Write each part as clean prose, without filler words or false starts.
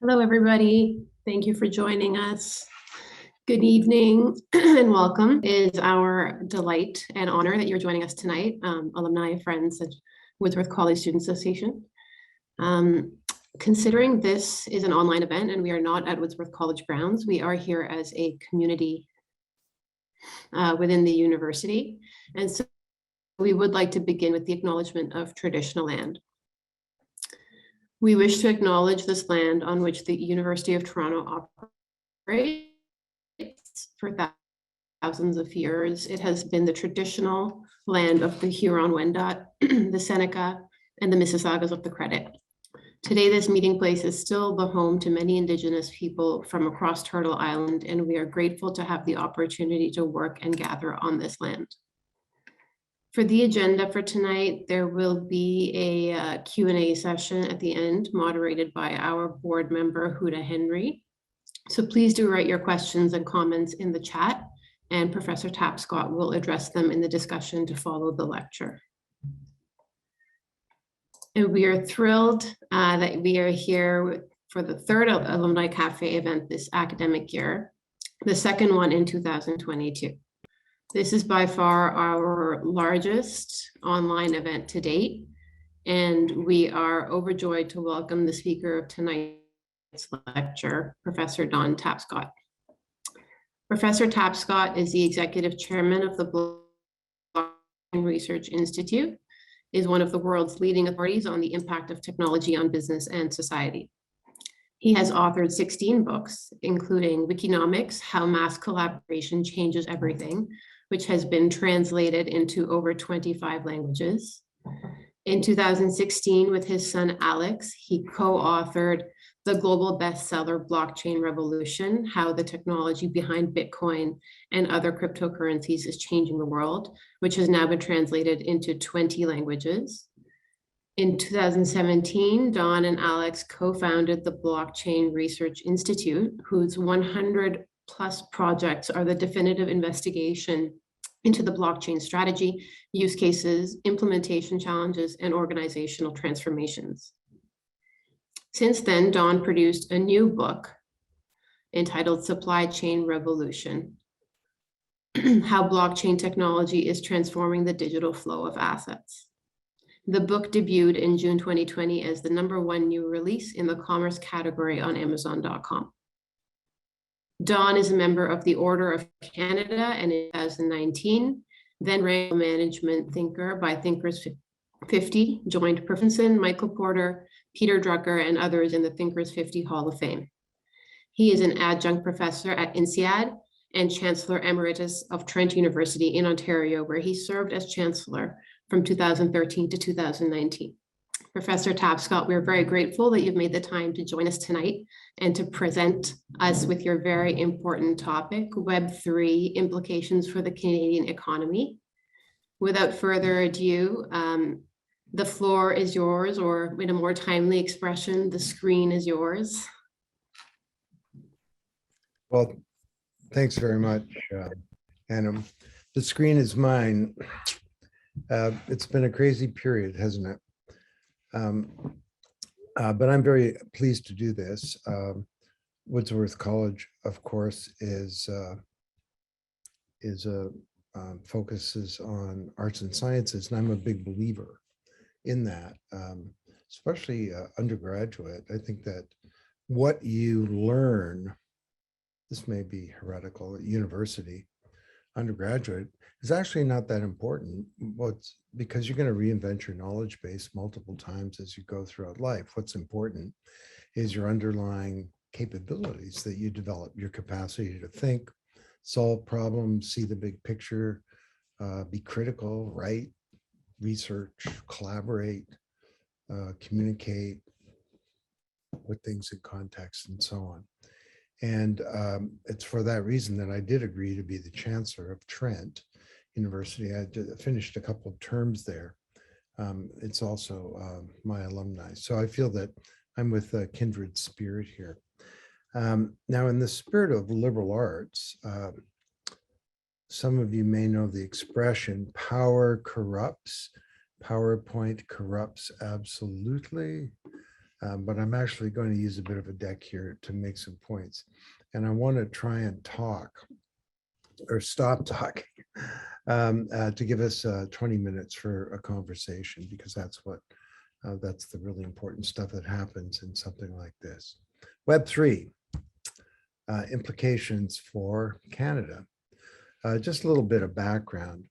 Hello, everybody. Thank you for joining us. Good evening and welcome. It is our delight and honor that you're joining us tonight, alumni, friends at Woodsworth College Student Association. Considering this is an online event and we are not at Woodsworth College grounds, we are here as a community within the university. And so we would like to begin with the acknowledgement of traditional land. We wish to acknowledge this land on which the University of Toronto operates for thousands of years. It has been the traditional land of the Huron-Wendat, the Seneca, and the Mississaugas of the Credit. Today, this meeting place is still the home to many Indigenous people from across Turtle Island, and we are grateful to have the opportunity to work and gather on this land. For the agenda for tonight, there will be a Q&A session at the end, moderated by our board member, Huda Henry. So please do write your questions and comments in the chat, and Professor Tapscott will address them in the discussion to follow the lecture. And we are thrilled that we are here for the third Alumni Cafe event this academic year, the second one in 2022. This is by far our largest online event to date, and we are overjoyed to welcome the speaker of tonight's lecture, Professor Don Tapscott. Professor Tapscott is the executive chairman of the Blockchain Research Institute, is one of the world's leading authorities on the impact of technology on business and society. He has authored 16 books, including Wikinomics, How Mass Collaboration Changes Everything, which has been translated into over 25 languages. In 2016, with his son Alex, he co-authored the global bestseller Blockchain Revolution, How the Technology Behind Bitcoin and Other Cryptocurrencies is Changing the World, which has now been translated into 20 languages. In 2017, Don and Alex co-founded the Blockchain Research Institute, whose 100+ projects are the definitive investigation into the blockchain strategy, use cases, implementation challenges, and organizational transformations. Since then, Don produced a new book entitled Supply Chain Revolution, How Blockchain Technology is Transforming the Digital Flow of Assets. The book debuted in June 2020 as the #1 new release in the commerce category on Amazon.com. Don is a member of the Order of Canada and in 2019, then ranked management thinker by Thinkers 50, joined Professor Michael Porter, Peter Drucker, and others in the Thinkers 50 Hall of Fame. He is an adjunct professor at INSEAD and Chancellor Emeritus of Trent University in Ontario, where he served as Chancellor from 2013 to 2019. Professor Tapscott, we're very grateful that you've made the time to join us tonight and to present us with your very important topic, Web3 Implications for the Canadian Economy. Without further ado, the floor is yours, or in a more timely expression, the screen is yours. Well, thanks very much, Anna. The screen is mine. It's been a crazy period, hasn't it? But I'm very pleased to do this. Woodsworth College, of course, focuses on arts and sciences, and I'm a big believer in that, especially undergraduate. I think that what you learn, this may be heretical at university, undergraduate, is actually not that important. Because you're going to reinvent your knowledge base multiple times as you go throughout life. What's important is your underlying capabilities that you develop, your capacity to think, solve problems, see the big picture, be critical, write, research, collaborate, communicate, put things in context, and so on. And it's for that reason that I did agree to be the chancellor of Trent University. I finished a couple of terms there. It's also my alumni. So I feel that I'm with a kindred spirit here. Now, in the spirit of liberal arts, some of you may know the expression, power corrupts. PowerPoint corrupts absolutely. but I'm actually going to use a bit of a deck here to make some points. And I want to try and talk or stop talking to give us 20 minutes for a conversation, because that's the really important stuff that happens in something like this. Web3, implications for Canada. Just a little bit of background.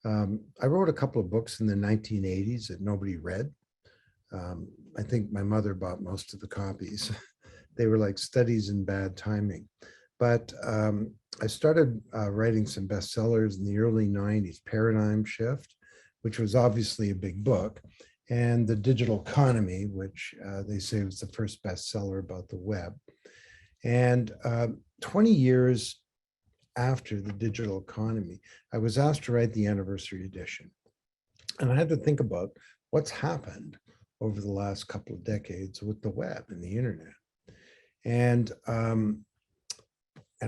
I wrote a couple of books in the 1980s that nobody read. I think my mother bought most of the copies. They were like studies in bad timing. But I started writing some bestsellers in the early 90s, Paradigm Shift, which was obviously a big book, and The Digital Economy, which they say was the first bestseller about the web. And 20 years after The Digital Economy, I was asked to write the anniversary edition. And I had to think about what's happened over the last couple of decades with the web and the internet. And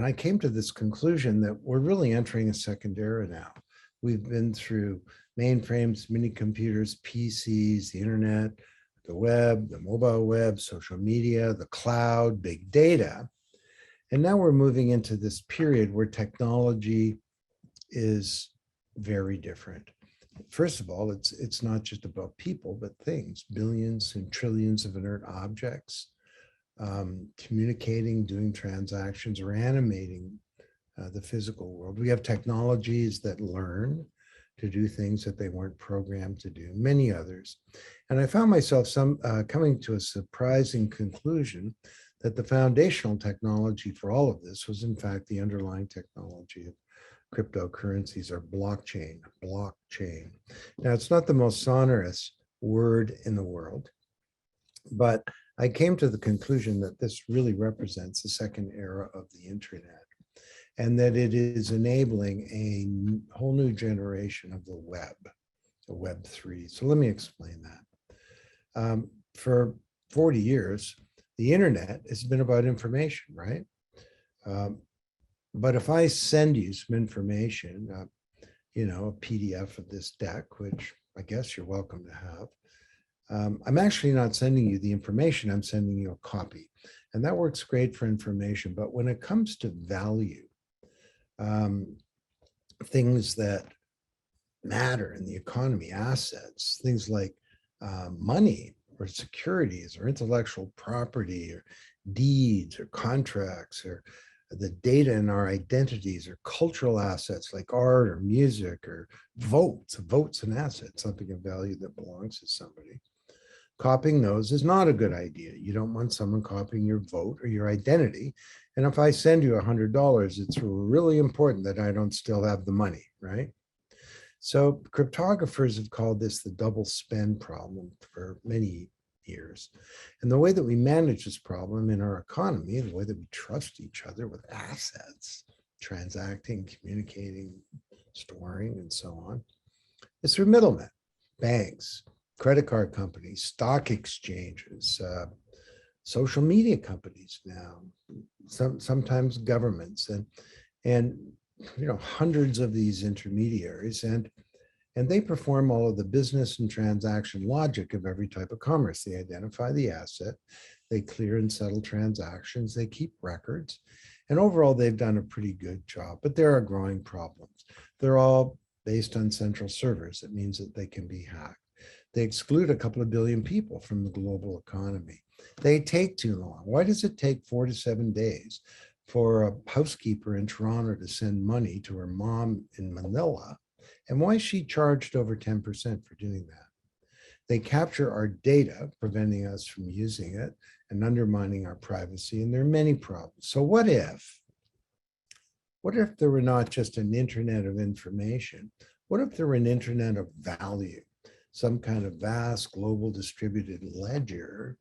I came to this conclusion that we're really entering a second era now. We've been through mainframes, mini computers, PCs, the internet, the web, the mobile web, social media, the cloud, big data. And now we're moving into this period where technology is very different. First of all, it's not just about people, but things, billions and trillions of inert objects, communicating, doing transactions, or animating the physical world. We have technologies that learn to do things that they weren't programmed to do, many others. And I found myself coming to a surprising conclusion that the foundational technology for all of this was in fact the underlying technology of cryptocurrencies, or blockchain. Now, it's not the most sonorous word in the world, but I came to the conclusion that this really represents the second era of the internet, and that it is enabling a whole new generation of the web, the Web3. So let me explain that. For 40 years, the internet has been about information, right? But if I send you some information, a PDF of this deck, which I guess you're welcome to have, I'm actually not sending you the information, I'm sending you a copy. And that works great for information. But when it comes to value, things that matter in the economy, assets, things like money or securities or intellectual property or deeds or contracts or the data in our identities or cultural assets like art or music or votes and assets, something of value that belongs to somebody. Copying those is not a good idea. You don't want someone copying your vote or your identity. And if I send you $100, it's really important that I don't still have the money, right? So cryptographers have called this the double spend problem for many years. And the way that we manage this problem in our economy, the way that we trust each other with assets, transacting, communicating, storing, and so on, is through middlemen, banks, credit card companies, stock exchanges, social media companies now, sometimes governments, and hundreds of these intermediaries, and they perform all of the business and transaction logic of every type of commerce. They identify the asset, they clear and settle transactions, they keep records, and overall they've done a pretty good job. But there are growing problems. They're all based on central servers. It means that they can be hacked. They exclude a couple of billion people from the global economy. They take too long. Why does it take 4 to 7 days for a housekeeper in Toronto to send money to her mom in Manila? And why is she charged over 10% for doing that? They capture our data, preventing us from using it and undermining our privacy. And there are many problems. So what if there were not just an internet of information? What if there were an internet of value, some kind of vast global distributed ledger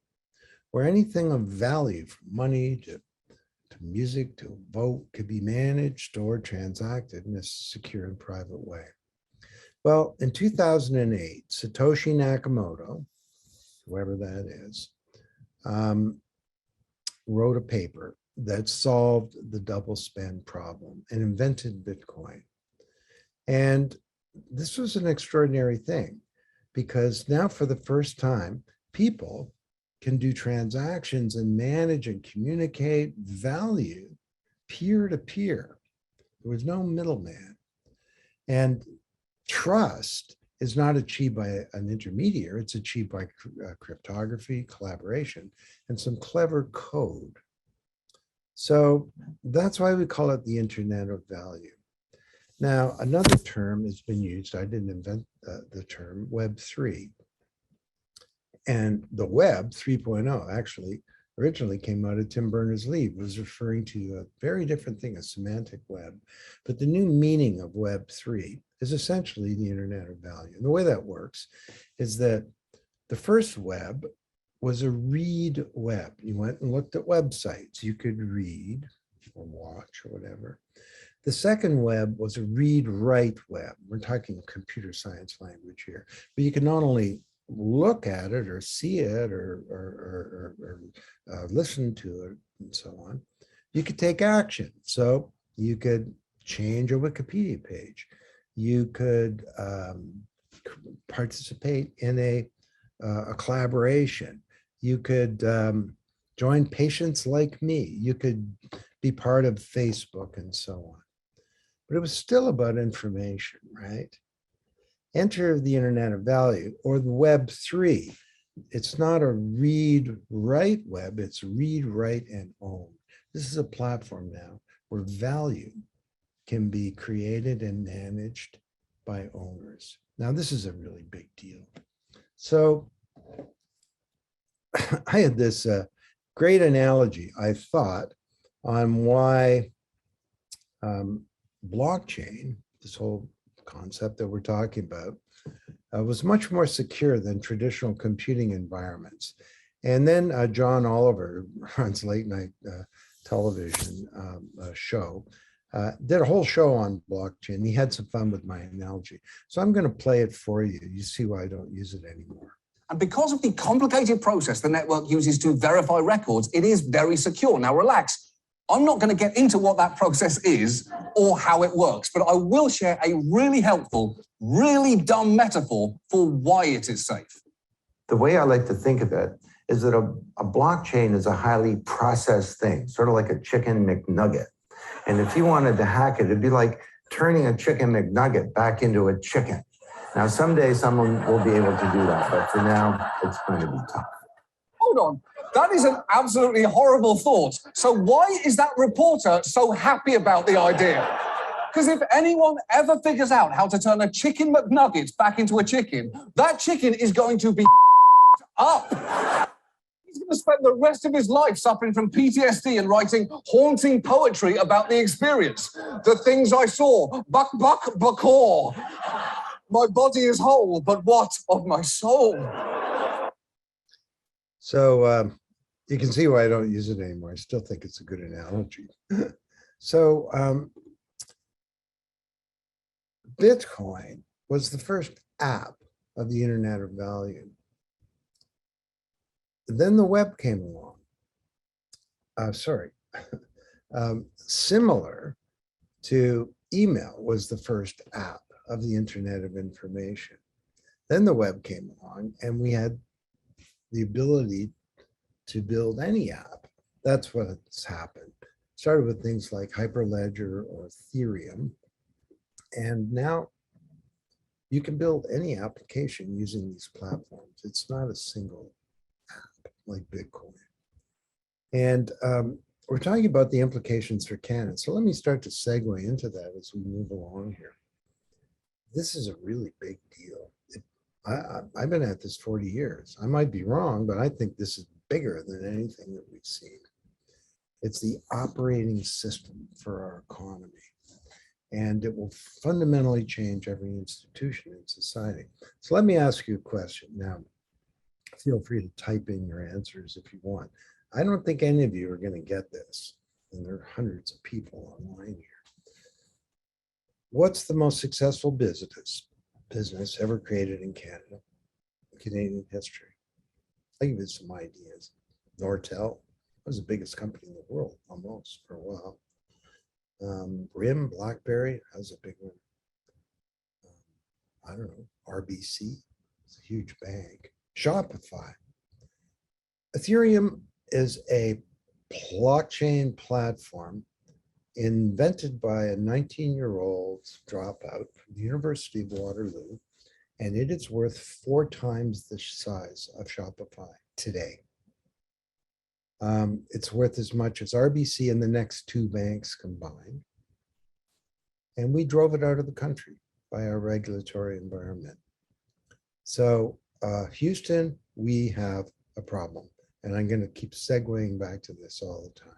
where anything of value, from money to music to vote, could be managed, stored, transacted in a secure and private way? Well, in 2008, Satoshi Nakamoto, whoever that is, wrote a paper that solved the double spend problem and invented Bitcoin. And this was an extraordinary thing, because now for the first time, people can do transactions and manage and communicate value peer to peer. There was no middleman. And trust is not achieved by an intermediary, it's achieved by cryptography, collaboration, and some clever code. So that's why we call it the Internet of Value. Now, another term has been used, I didn't invent the term, Web3. And the Web 3.0 actually originally came out of Tim Berners-Lee. It was referring to a very different thing, a semantic web. But the new meaning of Web 3 is essentially the Internet of Value. And the way that works is that the first web was a read web. You went and looked at websites. You could read or watch or whatever. The second web was a read-write web. We're talking computer science language here. But you can not only look at it or see it or listen to it and so on, you could take action. So you could change a Wikipedia page. You could participate in a collaboration. You could join Patients Like Me. You could be part of Facebook and so on. But it was still about information, right? Enter the Internet of Value, or the Web 3. It's not a read-write web, it's read, write, and own. This is a platform now where value can be created and managed by owners. Now, this is a really big deal. So I had this great analogy, I thought, on why blockchain, this whole concept that we're talking about, was much more secure than traditional computing environments. And then John Oliver, who runs late night television show, did a whole show on blockchain. He had some fun with my analogy. So I'm going to play it for you. You see why I don't use it anymore. And because of the complicated process the network uses to verify records, it is very secure. Now, relax. I'm not going to get into what that process is or how it works, but I will share a really helpful, really dumb metaphor for why it is safe. The way I like to think of it is that a blockchain is a highly processed thing, sort of like a chicken McNugget. And if you wanted to hack it, it'd be like turning a chicken McNugget back into a chicken. Now, someday someone will be able to do that, but for now, it's going to be tough. Hold on. That is an absolutely horrible thought. So why is that reporter so happy about the idea? Because if anyone ever figures out how to turn a chicken McNugget back into a chicken, that chicken is going to be up. He's going to spend the rest of his life suffering from PTSD and writing haunting poetry about the experience. The things I saw, buck, buckaw. My body is whole, but what of my soul? So you can see why I don't use it anymore. I still think it's a good analogy. So Bitcoin was the first app of the Internet of Value. Then the web came along. Similar to email was the first app of the Internet of Information. Then the web came along and we had the ability to build any app. That's what's happened. Started with things like Hyperledger or Ethereum. And now you can build any application using these platforms. It's not a single app like Bitcoin. And we're talking about the implications for Canada. So let me start to segue into that as we move along here. This is a really big deal. I've been at this 40 years. I might be wrong, but I think this is bigger than anything that we've seen. It's the operating system for our economy. And it will fundamentally change every institution in society. So let me ask you a question. Now, feel free to type in your answers if you want. I don't think any of you are going to get this. And there are hundreds of people online here. What's the most successful business ever created in Canada, Canadian history? I'll give you some ideas. Nortel was the biggest company in the world, almost, for a while. RIM, BlackBerry, that was a big one. I don't know, RBC, it's a huge bank. Shopify, Ethereum is a blockchain platform invented by a 19-year-old dropout from the University of Waterloo, and it is worth 4 times the size of Shopify today. It's worth as much as RBC and the next 2 banks combined. And we drove it out of the country by our regulatory environment. So Houston, we have a problem. And I'm going to keep segueing back to this all the time.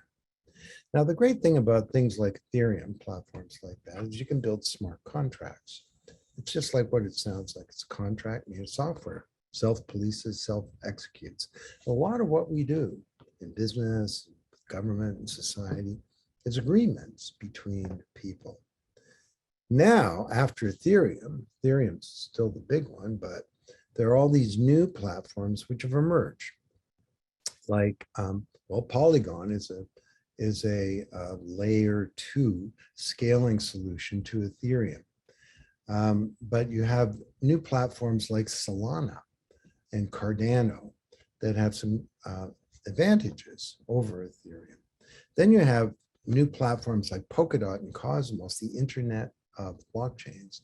Now, the great thing about things like Ethereum, platforms like that, is you can build smart contracts. It's just like what it sounds like. It's a contract made of software, self-polices, self-executes. A lot of what we do in business, government, and society is agreements between people. Now, after Ethereum's still the big one, but there are all these new platforms which have emerged. Like, well, Polygon is a layer 2 scaling solution to Ethereum. But you have new platforms like Solana and Cardano that have some advantages over Ethereum. Then you have new platforms like Polkadot and Cosmos, the internet of blockchains,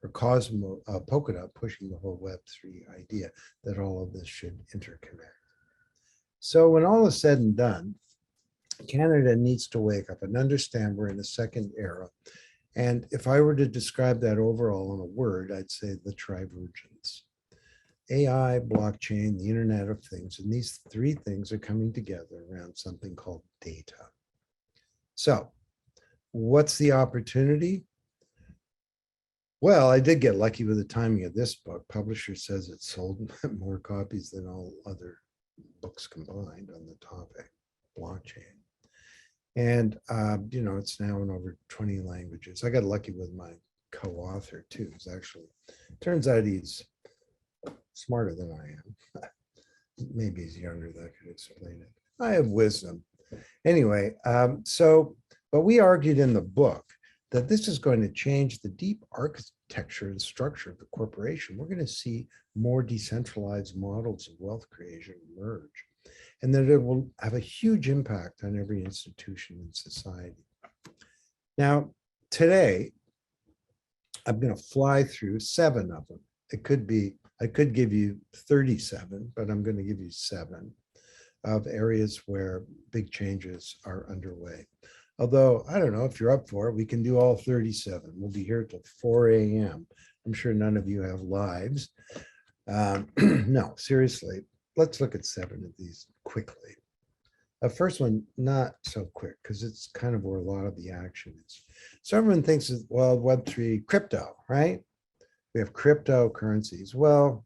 or Polkadot pushing the whole Web3 idea that all of this should interconnect. So when all is said and done, Canada needs to wake up and understand we're in a second era. And if I were to describe that overall in a word, I'd say the trivergence. AI, blockchain, the Internet of Things, and these 3 things are coming together around something called data. So what's the opportunity? Well, I did get lucky with the timing of this book. Publisher says it sold more copies than all other books combined on the topic, blockchain. And, it's now in over 20 languages. I got lucky with my co-author too. It's actually, turns out he's smarter than I am. Maybe he's younger, that could explain it. I have wisdom. Anyway, but we argued in the book that this is going to change the deep architecture and structure of the corporation. We're going to see more decentralized models of wealth creation emerge, and that it will have a huge impact on every institution in society. Now, today, I'm going to fly through 7 of them. It could be, I could give you 37, but I'm going to give you 7 of areas where big changes are underway. Although, I don't know, if you're up for it, we can do all 37. We'll be here till 4 a.m. I'm sure none of you have lives. No, seriously, let's look at 7 of these quickly. The first one, not so quick, because it's kind of where a lot of the action is. So everyone thinks, well, Web3, crypto, right? We have cryptocurrencies. Well,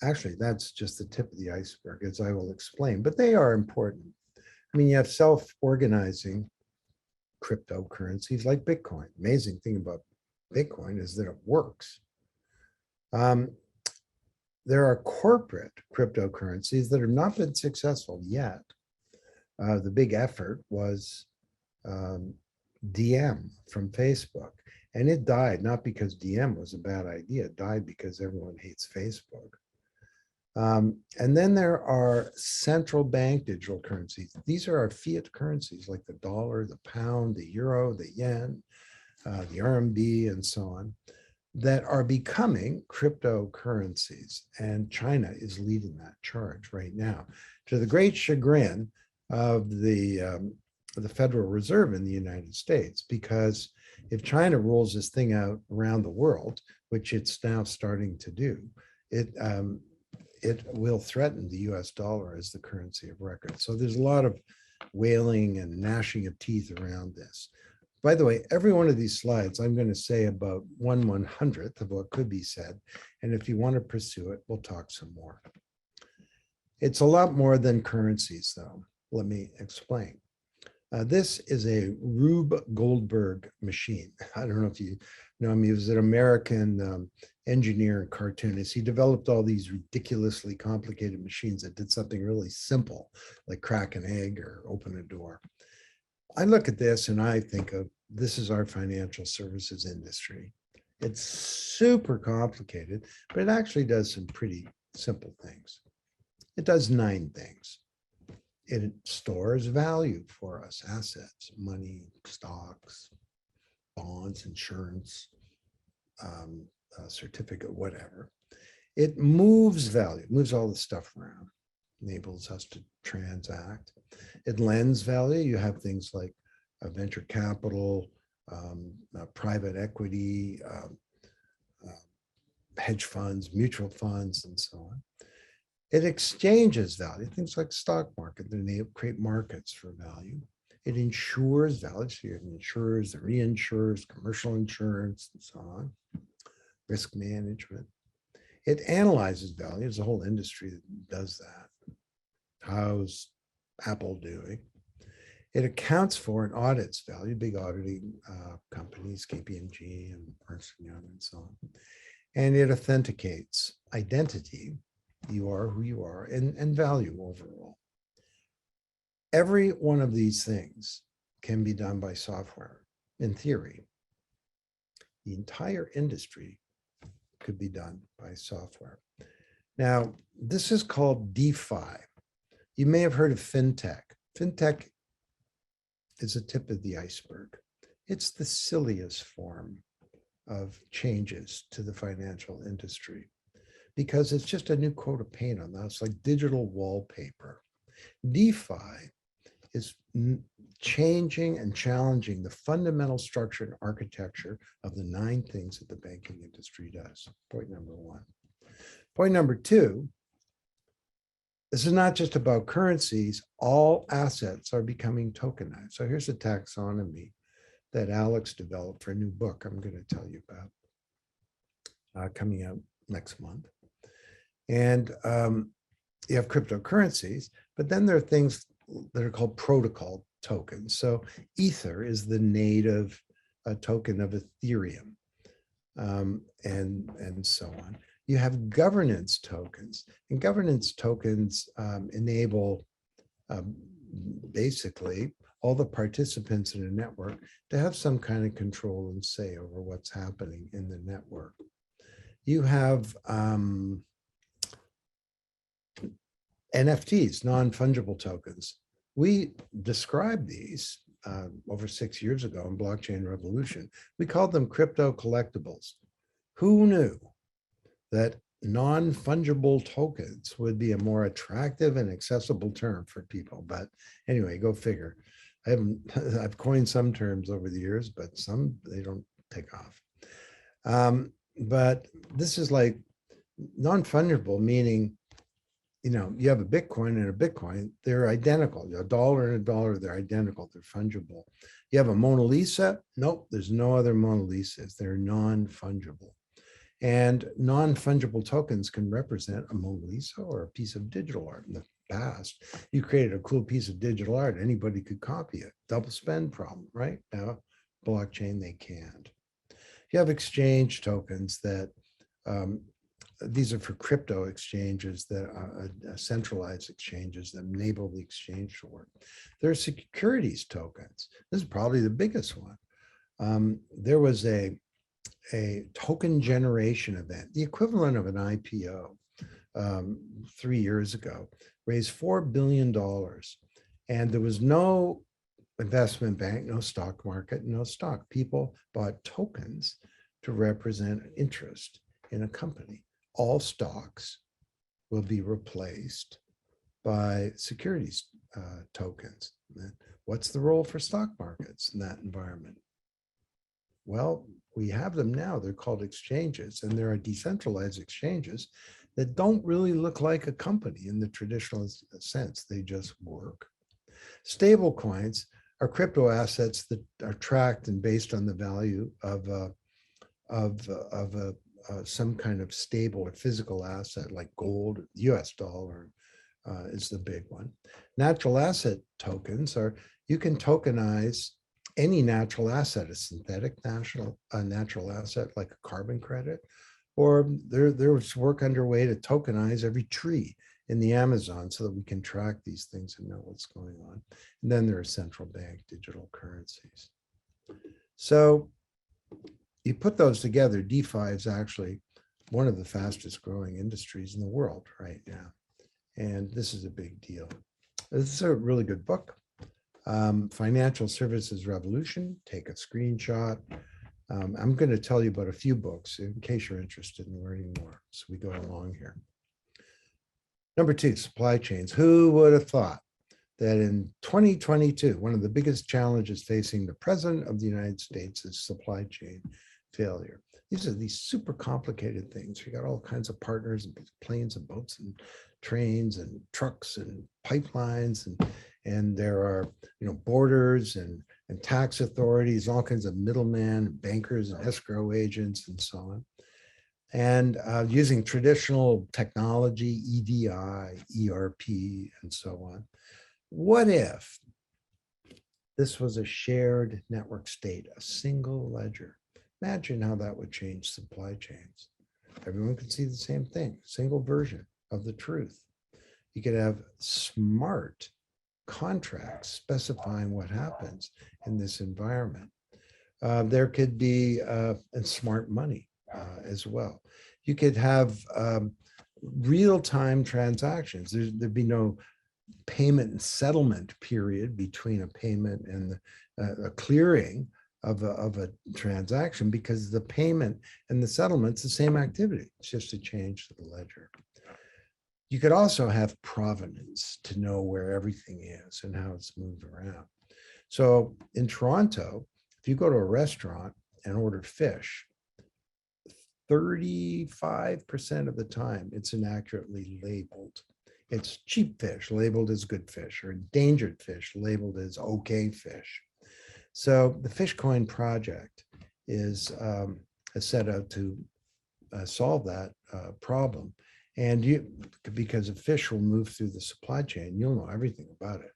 actually, that's just the tip of the iceberg, as I will explain, but they are important. I mean, you have self-organizing cryptocurrencies like Bitcoin. Amazing thing about Bitcoin is that it works. There are corporate cryptocurrencies that have not been successful yet. The big effort was DM from Facebook, and it died not because DM was a bad idea. It died because everyone hates Facebook. And then there are central bank digital currencies. These are our fiat currencies like the dollar, the pound, the euro, the yen, the RMB, and so on, that are becoming cryptocurrencies. And China is leading that charge right now, to the great chagrin of the Federal Reserve in the United States, because if China rolls this thing out around the world, which it's now starting to do, it will threaten the US dollar as the currency of record. So there's a lot of wailing and gnashing of teeth around this. By the way, every one of these slides, I'm going to say about 1/100th of what could be said. And if you want to pursue it, we'll talk some more. It's a lot more than currencies, though. Let me explain. This is a Rube Goldberg machine. I don't know if you know him. He was an American engineer and cartoonist. He developed all these ridiculously complicated machines that did something really simple, like crack an egg or open a door. I look at this and I think of, this is our financial services industry. It's super complicated, but it actually does some pretty simple things. It does 9 things. It stores value for us, assets, money, stocks, bonds, insurance, certificate, whatever. It moves value, moves all the stuff around, enables us to transact. It lends value. You have things like venture capital, private equity, hedge funds, mutual funds, and so on. It exchanges value, things like stock market, they create markets for value. It insures value, so you have insurers, the reinsurers, commercial insurance, and so on, risk management. It analyzes value. There's a whole industry that does that. How's Apple doing? It accounts for and audits value, big auditing companies, KPMG and Ernst & Young and so on. And it authenticates identity, you are who you are, and value overall. Every one of these things can be done by software, in theory. The entire industry could be done by software. Now, this is called DeFi. You may have heard of fintech. Fintech is a tip of the iceberg. It's the silliest form of changes to the financial industry because it's just a new coat of paint on that. It's like digital wallpaper. DeFi is changing and challenging the fundamental structure and architecture of the 9 things that the banking industry does. Point number 1. Point number 2, this is not just about currencies. All assets are becoming tokenized. So here's a taxonomy that Alex developed for a new book I'm going to tell you about, coming out next month. And you have cryptocurrencies, but then there are things that are called protocol tokens. So Ether is the native token of Ethereum, and so on. You have governance tokens, and governance tokens enable basically all the participants in a network to have some kind of control and say over what's happening in the network. You have NFTs, non-fungible tokens. We described these over 6 years ago in Blockchain Revolution. We called them crypto collectibles. Who knew that non-fungible tokens would be a more attractive and accessible term for people? But anyway, go figure. I've coined some terms over the years, but some they don't take off. But this is like non-fungible, meaning, you know, you have a Bitcoin and a Bitcoin, they're identical. A dollar and a dollar, they're identical, they're fungible. You have a Mona Lisa, nope, there's no other Mona Lisas, they're non-fungible. And non-fungible tokens can represent a Mona Lisa or a piece of digital art. In the past, you created a cool piece of digital art, anybody could copy it. Double spend problem, right? Now, blockchain, they can't. You have exchange tokens that, these are for crypto exchanges that are centralized exchanges that enable the exchange to work. There are securities tokens. This is probably the biggest one. There was a token generation event, the equivalent of an IPO 3 years ago, raised $4 billion. And there was no investment bank, no stock market, no stock. People bought tokens to represent an interest in a company. All stocks will be replaced by securities tokens. What's the role for stock markets in that environment? Well, we have them now. They're called exchanges, and there are decentralized exchanges that don't really look like a company in the traditional sense. They just work. Stable coins are crypto assets that are tracked and based on the value of some kind of stable or physical asset like gold. US dollar is the big one. Natural asset tokens are, you can tokenize any natural asset, a synthetic natural asset like a carbon credit, or there's work underway to tokenize every tree in the Amazon so that we can track these things and know what's going on. And then there are central bank digital currencies. So you put those together, DeFi is actually one of the fastest growing industries in the world right now. And this is a big deal. This is a really good book. Financial Services Revolution. Take a screenshot. I'm going to tell you about a few books in case you're interested in learning more. So we go along here. Number 2, supply chains. Who would have thought that in 2022, one of the biggest challenges facing the President of the United States is supply chain failure. These are these super complicated things. We got all kinds of partners and planes and boats and trains and trucks and pipelines, and there are borders and tax authorities, all kinds of middlemen, bankers and escrow agents and so on. And using traditional technology, EDI, ERP, and so on. What if this was a shared network state, a single ledger? Imagine how that would change supply chains. Everyone could see the same thing, single version of the truth. You could have smart contracts specifying what happens in this environment. There could be and smart money as well. You could have real-time transactions. There'd be no payment and settlement period between a payment and a clearing of a transaction, because the payment and the settlement's the same activity. It's just a change to the ledger. You could also have provenance to know where everything is and how it's moved around. So in Toronto, if you go to a restaurant and order fish, 35% of the time it's inaccurately labeled. It's cheap fish labeled as good fish, or endangered fish labeled as okay fish. So the Fish Coin Project is set out to solve that problem. And because a fish will move through the supply chain, you'll know everything about it.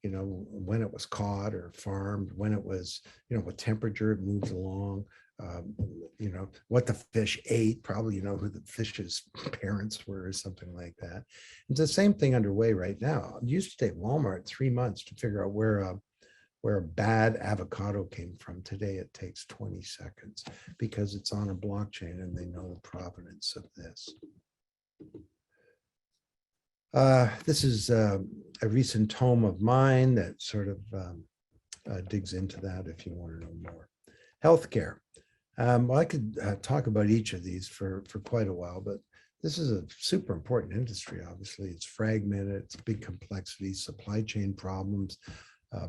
When it was caught or farmed, when it was, what temperature it moves along, what the fish ate, probably, who the fish's parents were or something like that. It's the same thing underway right now. It used to take Walmart 3 months to figure out where a bad avocado came from. Today, it takes 20 seconds because it's on a blockchain and they know the provenance of this. This is a recent tome of mine that sort of digs into that if you want to know more. Healthcare. Well, I could talk about each of these for quite a while, but this is a super important industry. Obviously, it's fragmented, it's big complexity, supply chain problems,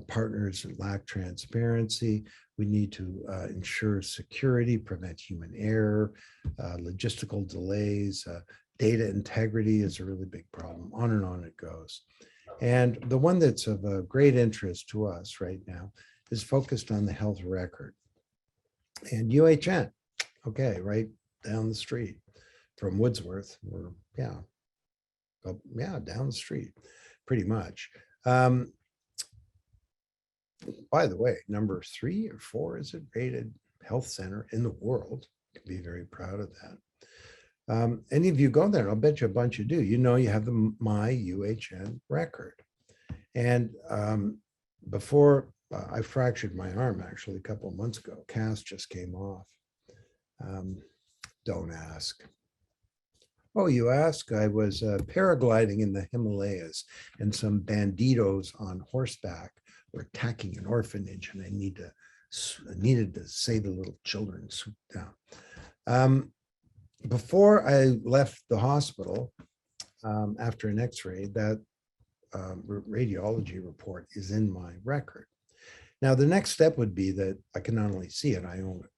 partners that lack transparency. We need to ensure security, prevent human error, logistical delays, data integrity is a really big problem. On and on it goes. And the one that's of great interest to us right now is focused on the health record. And UHN, okay, right down the street from Woodsworth, or down the street, pretty much. By the way, number 3 or 4 is it rated health center in the world. You can be very proud of that. Any of you go there, I'll bet you a bunch you do. You have the My UHN record. And before I fractured my arm, actually, a couple of months ago, cast just came off. Don't ask. Oh, you ask? I was paragliding in the Himalayas, and some banditos on horseback were attacking an orphanage, and I needed to save the little children. Swoop down. Before I left the hospital, after an X-ray, that radiology report is in my record. Now, the next step would be that I can not only see it, I own it,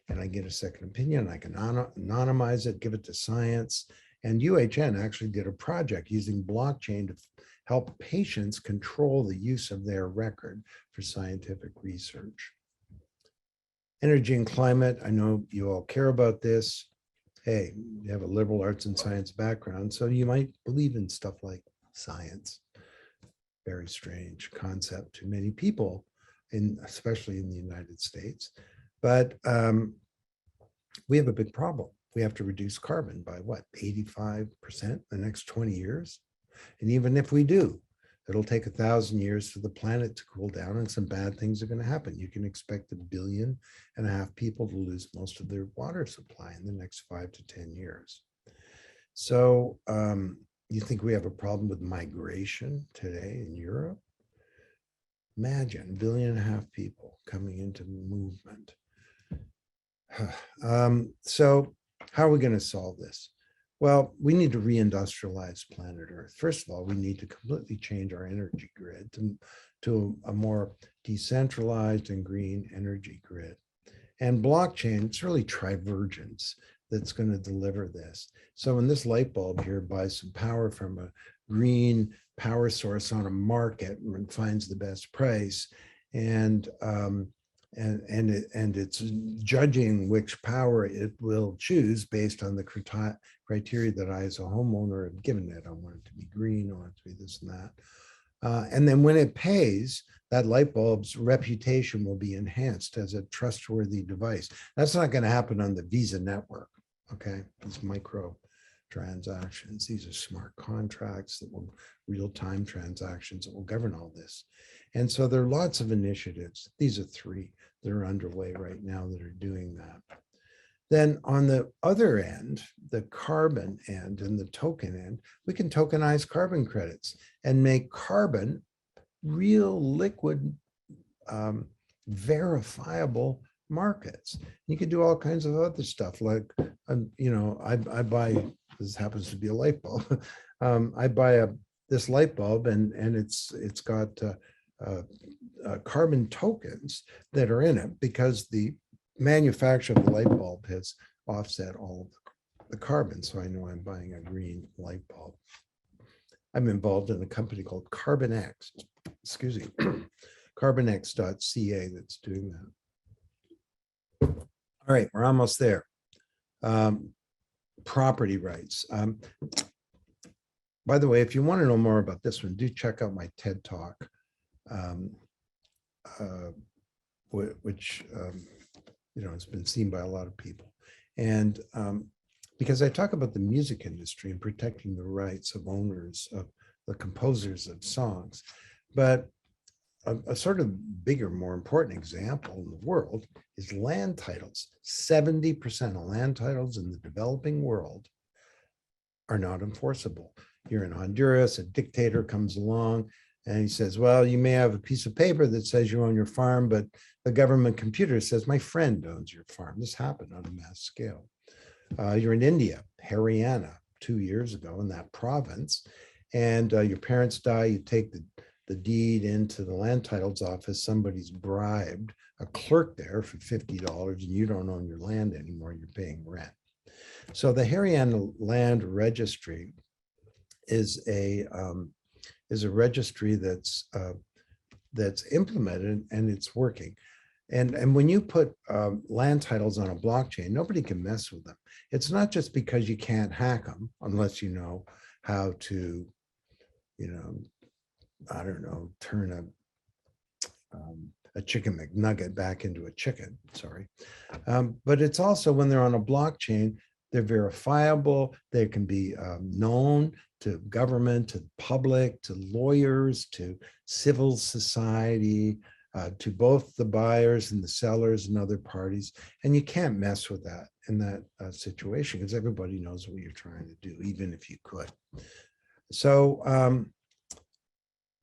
and I get a second opinion. I can anonymize it, give it to science. And UHN actually did a project using blockchain to help patients control the use of their record for scientific research. Energy and climate, I know you all care about this. Hey, you have a liberal arts and science background, so you might believe in stuff like science. Very strange concept to many people, especially in the United States. But we have a big problem. We have to reduce carbon by what, 85% the next 20 years? And even if we do, it'll take 1,000 years for the planet to cool down, and some bad things are going to happen. You can expect 1.5 billion people to lose most of their water supply in the next 5 to 10 years. So You think we have a problem with migration today in Europe? Imagine 1.5 billion people coming into movement. So how are we going to solve this? Well, we need to reindustrialize planet Earth. First of all, we need to completely change our energy grid to a more decentralized and green energy grid. And blockchain, it's really trivergence that's going to deliver this. So when this light bulb here buys some power from a green power source on a market and finds the best price, and it's judging which power it will choose based on the criteria that I as a homeowner have given it. I want it to be green, I want it to be this and that. And then when it pays, that light bulb's reputation will be enhanced as a trustworthy device. That's not going to happen on the Visa network, okay? These micro transactions, these are smart contracts that will real-time transactions that will govern all this. And so there are lots of initiatives. These are 3 that are underway right now that are doing that. Then on the other end, the carbon end and the token end, we can tokenize carbon credits and make carbon real liquid, verifiable markets. You can do all kinds of other stuff like, I buy, this happens to be a light bulb. I buy this light bulb and it's got carbon tokens that are in it because the manufacturer of the light bulb has offset all of the carbon. So I know I'm buying a green light bulb. I'm involved in a company called CarbonX, excuse me, carbonx.ca that's doing that. All right, we're almost there. Property rights. By the way, if you want to know more about this one, do check out my TED Talk, which has been seen by a lot of people. And because I talk about the music industry and protecting the rights of owners, of the composers of songs. But a sort of bigger, more important example in the world is land titles. 70% of land titles in the developing world are not enforceable. You're in Honduras, a dictator comes along and he says, well, you may have a piece of paper that says you own your farm, but the government computer says my friend owns your farm. This happened on a mass scale. You're in India, Haryana, 2 years ago in that province, and your parents die, you take the deed into the land titles office, somebody's bribed a clerk there for $50 and you don't own your land anymore, you're paying rent. So the Haryana Land Registry is a registry that's implemented and it's working. And when you put land titles on a blockchain, nobody can mess with them. It's not just because you can't hack them unless you know how to, I don't know, turn a chicken McNugget back into a chicken, sorry. But it's also when they're on a blockchain, they're verifiable, they can be known to government, to public, to lawyers, to civil society, to both the buyers and the sellers and other parties. And you can't mess with that in that situation because everybody knows what you're trying to do, even if you could. So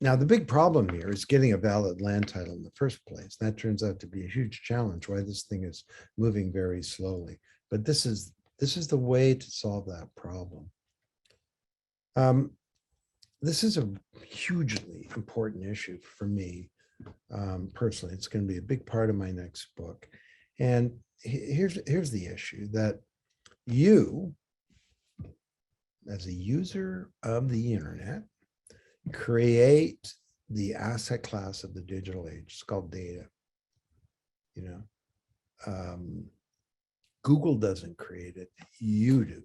now the big problem here is getting a valid land title in the first place. That turns out to be a huge challenge, why this thing is moving very slowly. But this is the way to solve that problem. This is a hugely important issue for me personally. It's going to be a big part of my next book. And here's the issue, that you, as a user of the internet, create the asset class of the digital age. It's called data. Google doesn't create it, you do.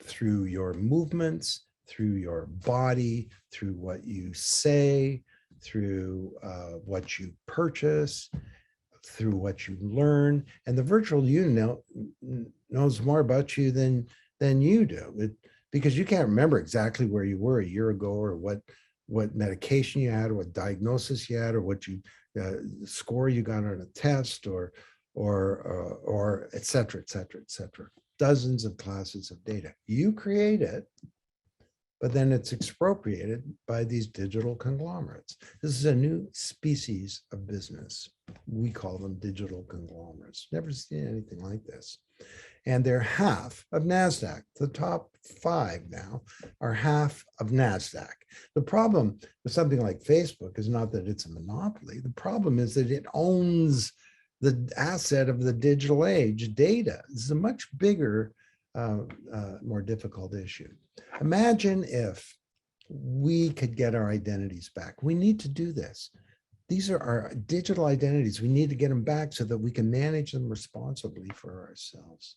Through your movements, through your body, through what you say, through what you purchase, through what you learn. And the virtual you knows more about you than you do. Because you can't remember exactly where you were a year ago, or what medication you had, or what diagnosis you had, or what score you got on a test, or et cetera, et cetera, et cetera. Dozens of classes of data. You create it, but then it's expropriated by these digital conglomerates. This is a new species of business. We call them digital conglomerates. Never seen anything like this. And they're half of NASDAQ. The top 5 now are half of NASDAQ. The problem with something like Facebook is not that it's a monopoly. The problem is that it owns the asset of the digital age, data. This is a much bigger, more difficult issue. Imagine if we could get our identities back. We need to do this. These are our digital identities. We need to get them back so that we can manage them responsibly for ourselves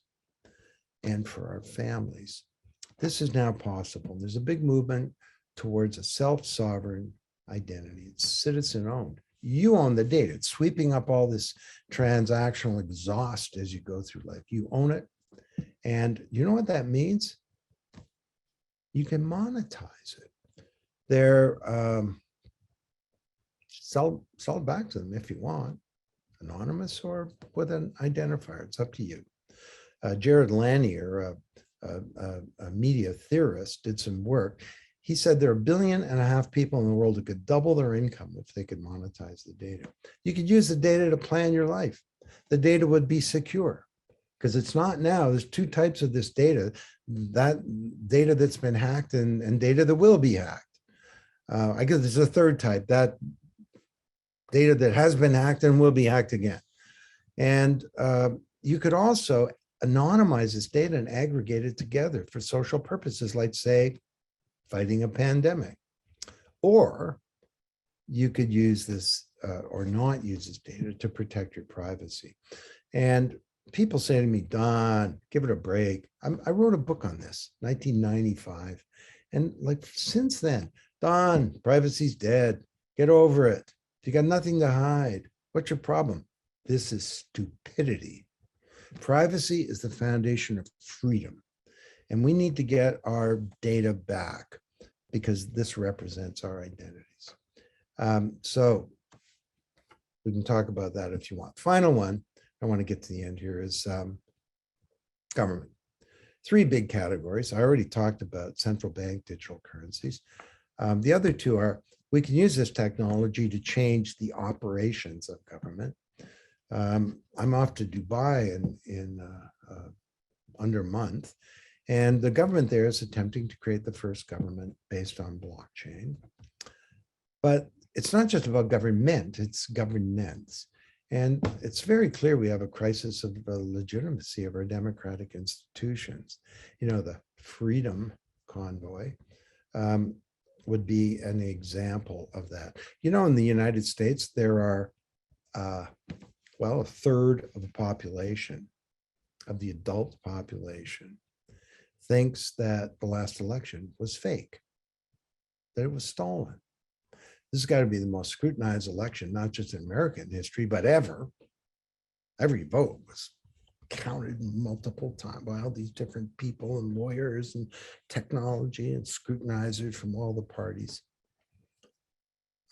and for our families. This is now possible. There's a big movement towards a self-sovereign identity. It's citizen-owned. You own the data. It's sweeping up all this transactional exhaust as you go through life. You own it. And you know what that means? You can monetize it. They're sell it back to them if you want, anonymous or with an identifier. It's up to you. Jared Lanier, a media theorist, did some work. He said there are 1.5 billion people in the world who could double their income if they could monetize the data. You could use the data to plan your life. The data would be secure because it's not now. There's 2 types of this data, that data that's been hacked and data that will be hacked. I guess there's a 3rd type, that data that has been hacked and will be hacked again. And you could also anonymize this data and aggregate it together for social purposes, like say, fighting a pandemic. Or you could use this or not use this data to protect your privacy. And people say to me, Don, give it a break. I wrote a book on this, 1995. And like since then, Don, privacy's dead. Get over it. You got nothing to hide. What's your problem? This is stupidity. Privacy is the foundation of freedom. And we need to get our data back because this represents our identities. So we can talk about that if you want. Final one, I want to get to the end here, is government. 3 big categories. I already talked about central bank digital currencies. The other 2 are, we can use this technology to change the operations of government. I'm off to Dubai in under a month, and the government there is attempting to create the first government based on blockchain. But it's not just about government, it's governance. And it's very clear we have a crisis of the legitimacy of our democratic institutions. You know, the Freedom Convoy would be an example of that. You know, in the United States, there are, well, 1/3 of the population, of the adult population, thinks that the last election was fake, that it was stolen. This has got to be the most scrutinized election, not just in American history, but ever. Every vote was counted multiple times by all these different people and lawyers and technology and scrutinizers from all the parties.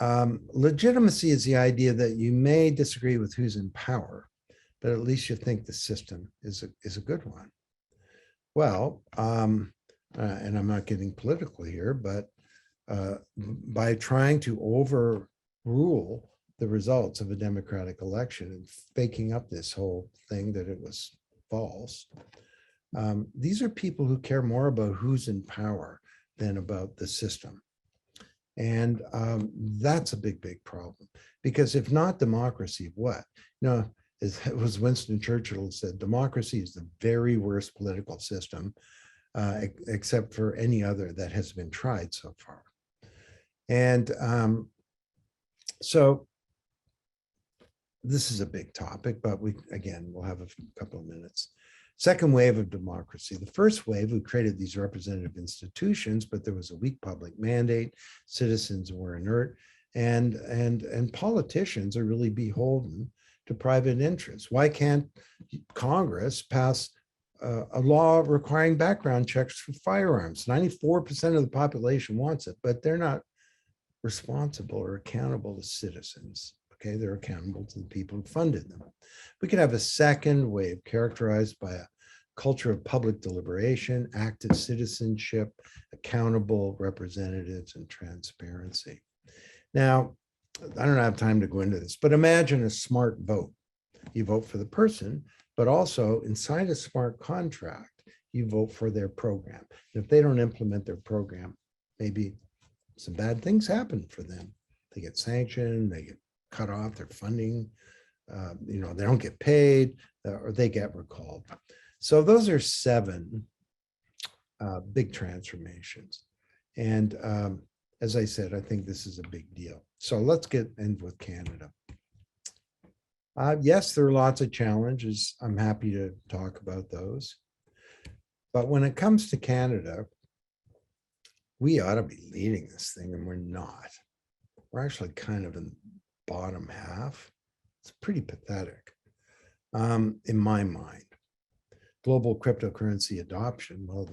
Legitimacy is the idea that you may disagree with who's in power, but at least you think the system is a good one. Well, and I'm not getting political here, but by trying to overrule the results of a democratic election and faking up this whole thing that it was false, these are people who care more about who's in power than about the system. And that's a big, big problem. Because if not democracy, what? You know, it was Winston Churchill who said, democracy is the very worst political system, except for any other that has been tried so far. And so this is a big topic, but we'll have a couple of minutes. Second wave of democracy. The first wave, we created these representative institutions, but there was a weak public mandate. Citizens were inert, and politicians are really beholden to private interests. Why can't Congress pass a law requiring background checks for firearms? 94% of the population wants it, but they're not responsible or accountable to citizens. Okay, they're accountable to the people who funded them. We could have a second wave characterized by a culture of public deliberation, active citizenship, accountable representatives, and transparency. Now, I don't have time to go into this, but imagine a smart vote. You vote for the person, but also inside a smart contract, you vote for their program. And if they don't implement their program, maybe some bad things happen for them. They get sanctioned, they get cut off their funding, they don't get paid, or they get recalled. So those are 7 big transformations. And as I said, I think this is a big deal. So let's get in with Canada. Yes, there are lots of challenges. I'm happy to talk about those. But when it comes to Canada, we ought to be leading this thing, and we're not. We're actually kind of in the bottom half. It's pretty pathetic, in my mind. Global cryptocurrency adoption, well,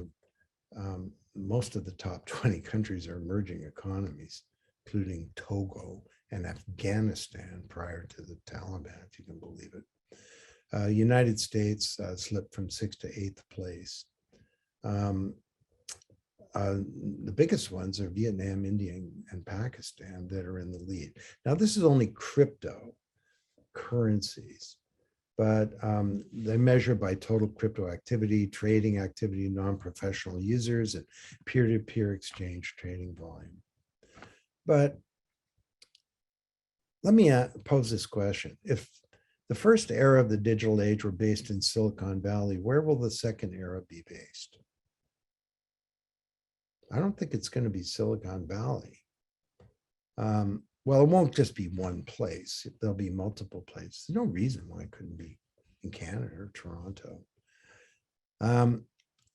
most of the top 20 countries are emerging economies, including Togo and Afghanistan prior to the Taliban, if you can believe it. United States slipped from 6th to 8th place. The biggest ones are Vietnam, India, and Pakistan that are in the lead. Now, this is only crypto currencies, but they measure by total crypto activity, trading activity, non-professional users, and peer-to-peer exchange trading volume. But let me pose this question. If the first era of the digital age were based in Silicon Valley, where will the second era be based? I don't think it's going to be Silicon Valley. Well, it won't just be one place. There'll be multiple places. There's no reason why it couldn't be in Canada or Toronto. And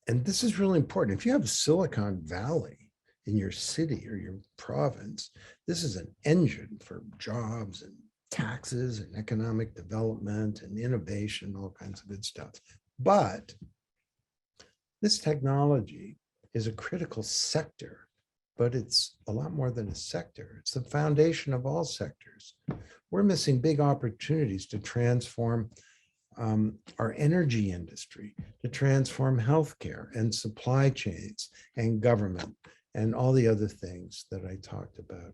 this is really important. If you have Silicon Valley in your city or your province, this is an engine for jobs and taxes and economic development and innovation, all kinds of good stuff. But this technology is a critical sector, but it's a lot more than a sector. It's the foundation of all sectors. We're missing big opportunities to transform our energy industry, to transform healthcare and supply chains and government and all the other things that I talked about.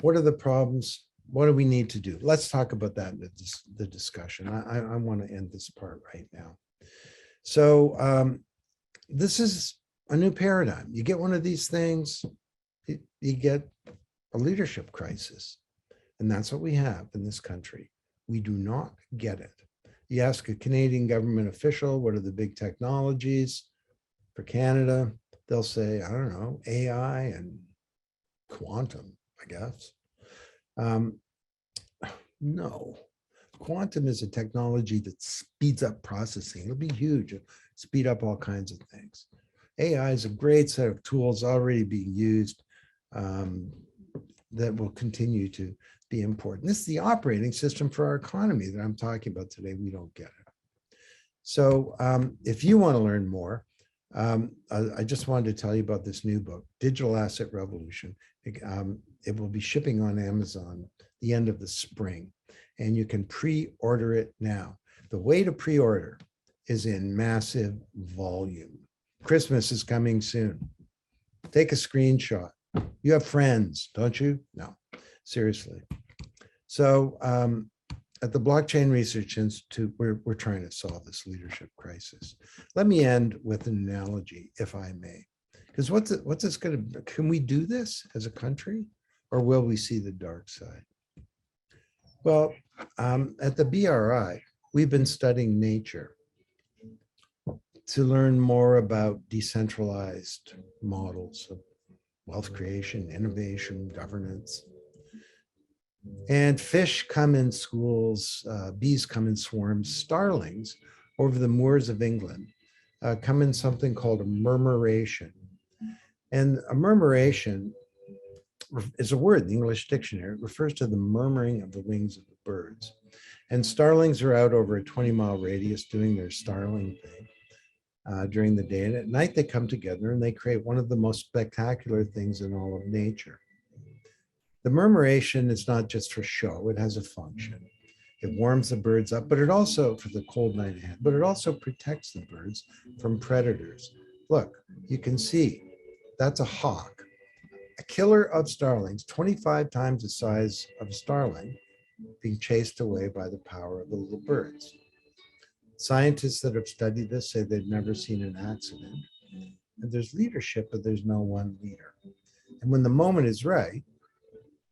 What are the problems? What do we need to do? Let's talk about that in the discussion. I want to end this part right now. So this is a new paradigm. You get one of these things, you get a leadership crisis. And that's what we have in this country. We do not get it. You ask a Canadian government official, what are the big technologies for Canada? They'll say, I don't know, AI and quantum, I guess. No, quantum is a technology that speeds up processing. It'll be huge, it'll speed up all kinds of things. AI is a great set of tools already being used that will continue to be important. This is the operating system for our economy that I'm talking about today. We don't get it. So if you want to learn more, I just wanted to tell you about this new book, Digital Asset Revolution. It will be shipping on Amazon the end of the spring, and you can pre-order it now. The way to pre-order is in massive volume. Christmas is coming soon. Take a screenshot. You have friends, don't you? No, seriously. So at the Blockchain Research Institute, we're trying to solve this leadership crisis. Let me end with an analogy, if I may. Because what's this going to, can we do this as a country, or will we see the dark side? Well, at the BRI, we've been studying nature to learn more about decentralized models of wealth creation, innovation, governance. And fish come in schools, bees come in swarms, starlings over the moors of England come in something called a murmuration. And a murmuration is a word in the English dictionary. It refers to the murmuring of the wings of the birds. And starlings are out over a 20-mile radius doing their starling thing during the day. And at night they come together and they create one of the most spectacular things in all of nature. The murmuration is not just for show, it has a function. It warms the birds up, but it also, for the cold night ahead, but it also protects the birds from predators. Look, you can see that's a hawk, a killer of starlings, 25 times the size of a starling, being chased away by the power of the little birds. Scientists that have studied this say they've never seen an accident. And there's leadership, but there's no one leader. And when the moment is right,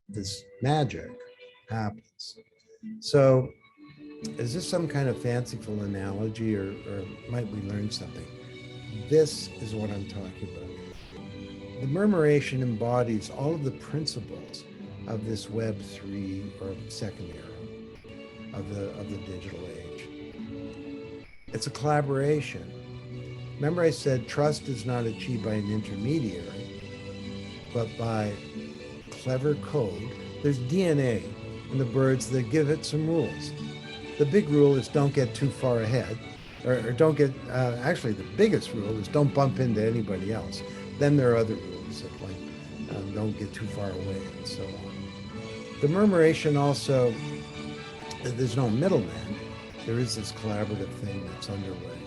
this magic happens. So is this some kind of fanciful analogy, or might we learn something? This is what I'm talking about. The murmuration embodies all of the principles of this Web3 or second era of the digital age. It's a collaboration. Remember I said trust is not achieved by an intermediary, but by clever code. There's DNA in the birds that give it some rules. The big rule is don't get too far ahead, or don't get, actually the biggest rule is don't bump into anybody else. Then there are other rules that like don't get too far away and so on. The murmuration also, there's no middleman. There is this collaborative thing that's underway.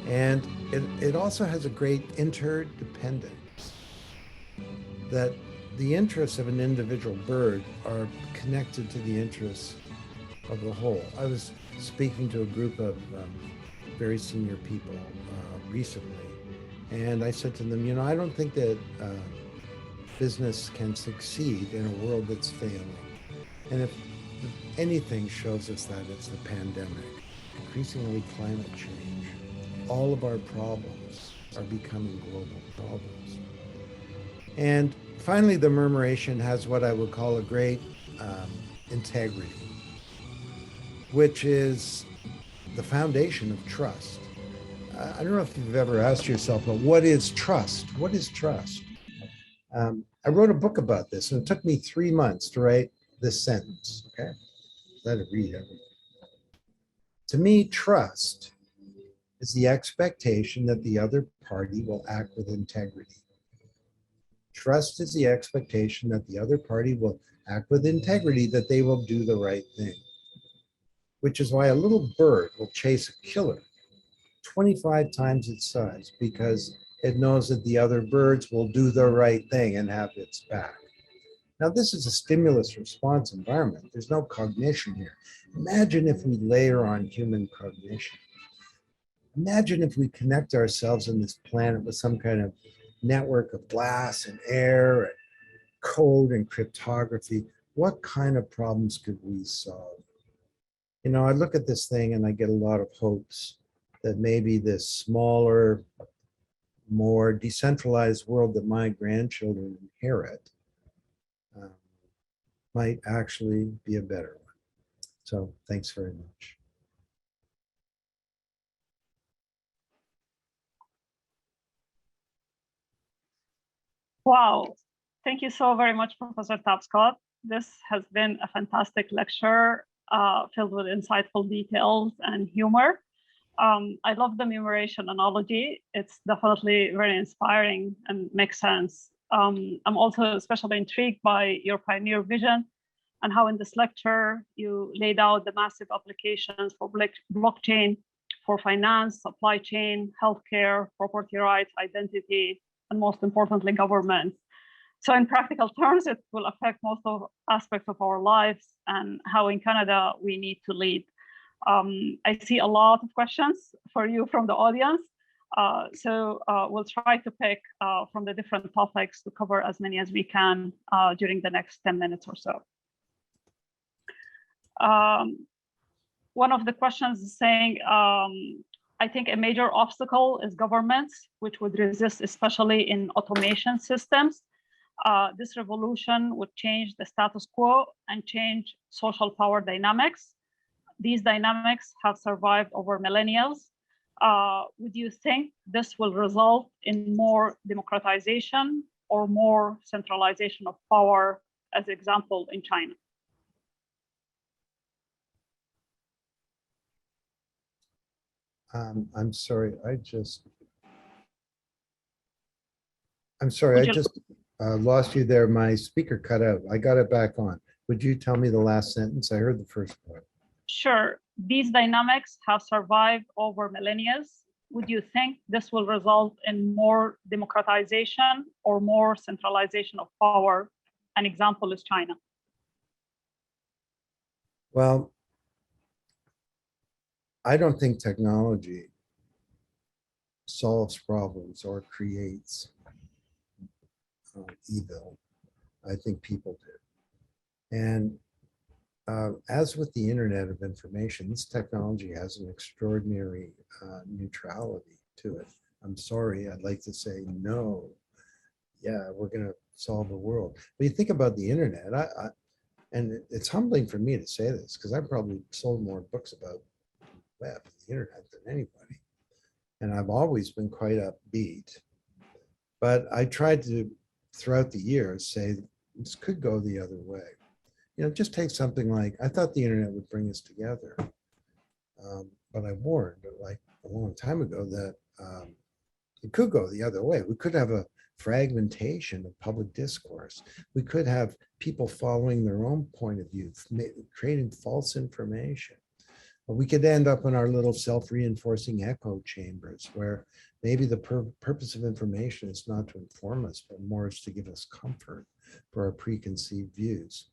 And it also has a great interdependence, that the interests of an individual bird are connected to the interests of the whole. I was speaking to a group of very senior people recently, and I said to them, you know, I don't think that business can succeed in a world that's failing. And if anything shows us that, it's the pandemic, increasingly climate change. All of our problems are becoming global problems. And finally, the murmuration has what I would call a great integrity, which is the foundation of trust. I don't know if you've ever asked yourself, but what is trust? What is trust? I wrote a book about this, and it took me 3 months to write this sentence, okay? Let it read everything. To me, trust is the expectation that the other party will act with integrity. Trust is the expectation that the other party will act with integrity, that they will do the right thing, which is why a little bird will chase a killer 25 times its size, because it knows that the other birds will do the right thing and have its back. Now, this is a stimulus response environment. There's no cognition here. Imagine if we layer on human cognition. Imagine if we connect ourselves on this planet with some kind of network of glass and air and code and cryptography. What kind of problems could we solve? You know, I look at this thing and I get a lot of hopes that maybe this smaller, more decentralized world that my grandchildren inherit might actually be a better one. So thanks very much. Wow. Thank you so very much, Professor Tapscott. This has been a fantastic lecture filled with insightful details and humor. I love the murmuration analogy. It's definitely very inspiring and makes sense. I'm also especially intrigued by your pioneer vision and how in this lecture you laid out the massive applications for blockchain, for finance, supply chain, healthcare, property rights, identity, and most importantly, government. So in practical terms, it will affect most of aspects of our lives and how in Canada we need to lead. I see a lot of questions for you from the audience. So we'll try to pick from the different topics to cover as many as we can during the next 10 minutes or so. One of the questions is saying, I think a major obstacle is governments, which would resist, especially in automation systems. This revolution would change the status quo and change social power dynamics. These dynamics have survived over millennia. Would you think this will result in more democratization or more centralization of power, as example in China? I'm sorry, I just lost you there. My speaker cut out. I got it back on. Would you tell me the last sentence? I heard the first part. Sure, these dynamics have survived over millennia. Would you think this will result in more democratization or more centralization of power? An example is China. Well, I don't think technology solves problems or creates evil. I think people do. And as with the Internet of Information, this technology has an extraordinary neutrality to it. I'm sorry, I'd like to say no. Yeah, we're going to solve the world. But you think about the Internet, and it's humbling for me to say this because I've probably sold more books about web, the Internet, than anybody. And I've always been quite upbeat. But I tried to, throughout the years, say this could go the other way. You know, just take something like, I thought the Internet would bring us together. But I warned, like a long time ago, that it could go the other way. We could have a fragmentation of public discourse. We could have people following their own point of view, creating false information. Or we could end up in our little self-reinforcing echo chambers where maybe the purpose of information is not to inform us, but more is to give us comfort for our preconceived views.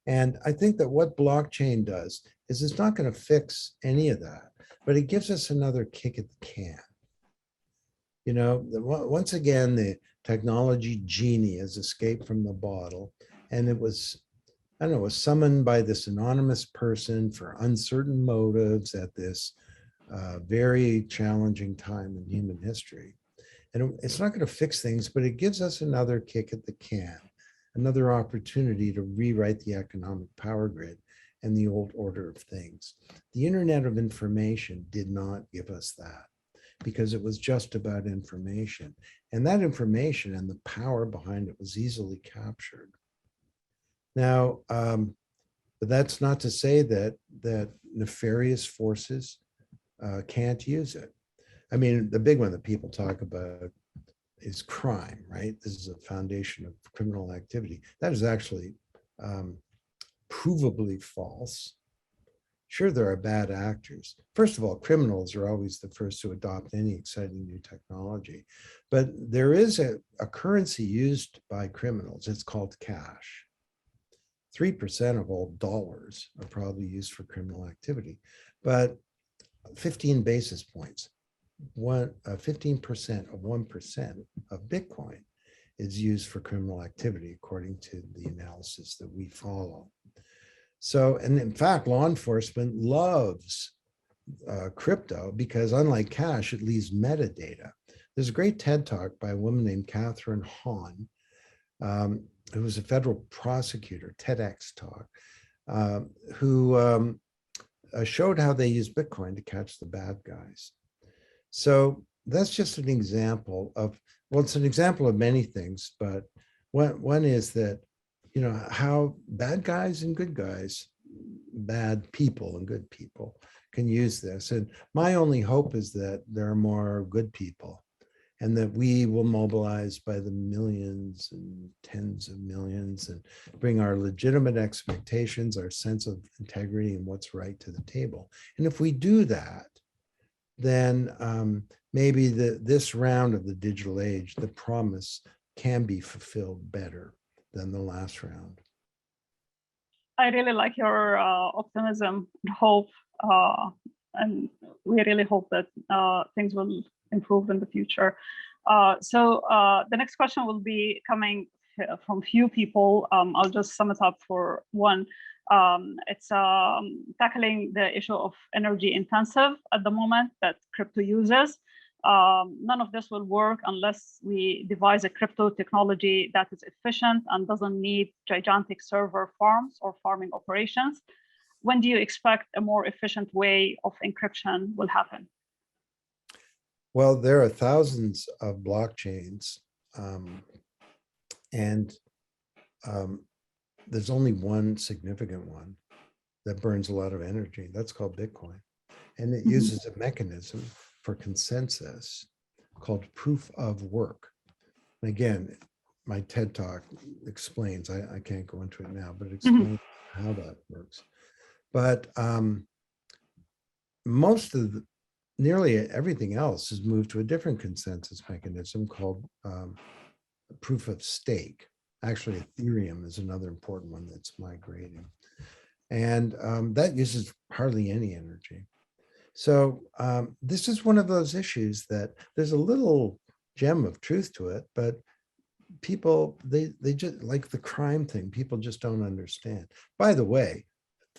And I think that what blockchain does is it's not going to fix any of that, but it gives us another kick at the can. You know, once again, the technology genie has escaped from the bottle, and it was, I don't know, was summoned by this anonymous person for uncertain motives at this very challenging time in human history. And it's not going to fix things, but it gives us another kick at the can, another opportunity to rewrite the economic power grid and the old order of things. The Internet of Information did not give us that because it was just about information. And that information and the power behind it was easily captured. Now, but that's not to say that nefarious forces can't use it. I mean, the big one that people talk about is crime, right? This is a foundation of criminal activity. That is actually provably false. Sure, there are bad actors. First of all, criminals are always the first to adopt any exciting new technology. But there is a currency used by criminals. It's called cash. 3% of all dollars are probably used for criminal activity, but 15 basis points, 15% of 1% of Bitcoin is used for criminal activity, according to the analysis that we follow. So, and in fact, law enforcement loves crypto because unlike cash, it leaves metadata. There's a great TED talk by a woman named Catherine Hahn, who was a federal prosecutor, TEDx talk, who showed how they use Bitcoin to catch the bad guys. So that's just an example of, well, it's an example of many things, but one is that, you know, how bad guys and good guys, bad people and good people can use this. And my only hope is that there are more good people and that we will mobilize by the millions and tens of millions and bring our legitimate expectations, our sense of integrity and what's right to the table. And if we do that, then maybe this round of the digital age, the promise can be fulfilled better than the last round. I really like your optimism and hope, and we really hope that things will improve in the future. So the next question will be coming from few people. I'll just sum it up for one. It's tackling the issue of energy intensive at the moment that crypto uses. None of this will work unless we devise a crypto technology that is efficient and doesn't need gigantic server farms or farming operations. When do you expect a more efficient way of encryption will happen? Well, there are thousands of blockchains, and there's only one significant one that burns a lot of energy. That's called Bitcoin. And it uses a mechanism for consensus called proof of work. And again, my TED talk explains, I can't go into it now, but it explains how that works. But nearly everything else has moved to a different consensus mechanism called proof of stake. Actually, Ethereum is another important one that's migrating. And that uses hardly any energy. So this is one of those issues that there's a little gem of truth to it, but people, they just like the crime thing, people just don't understand. By the way,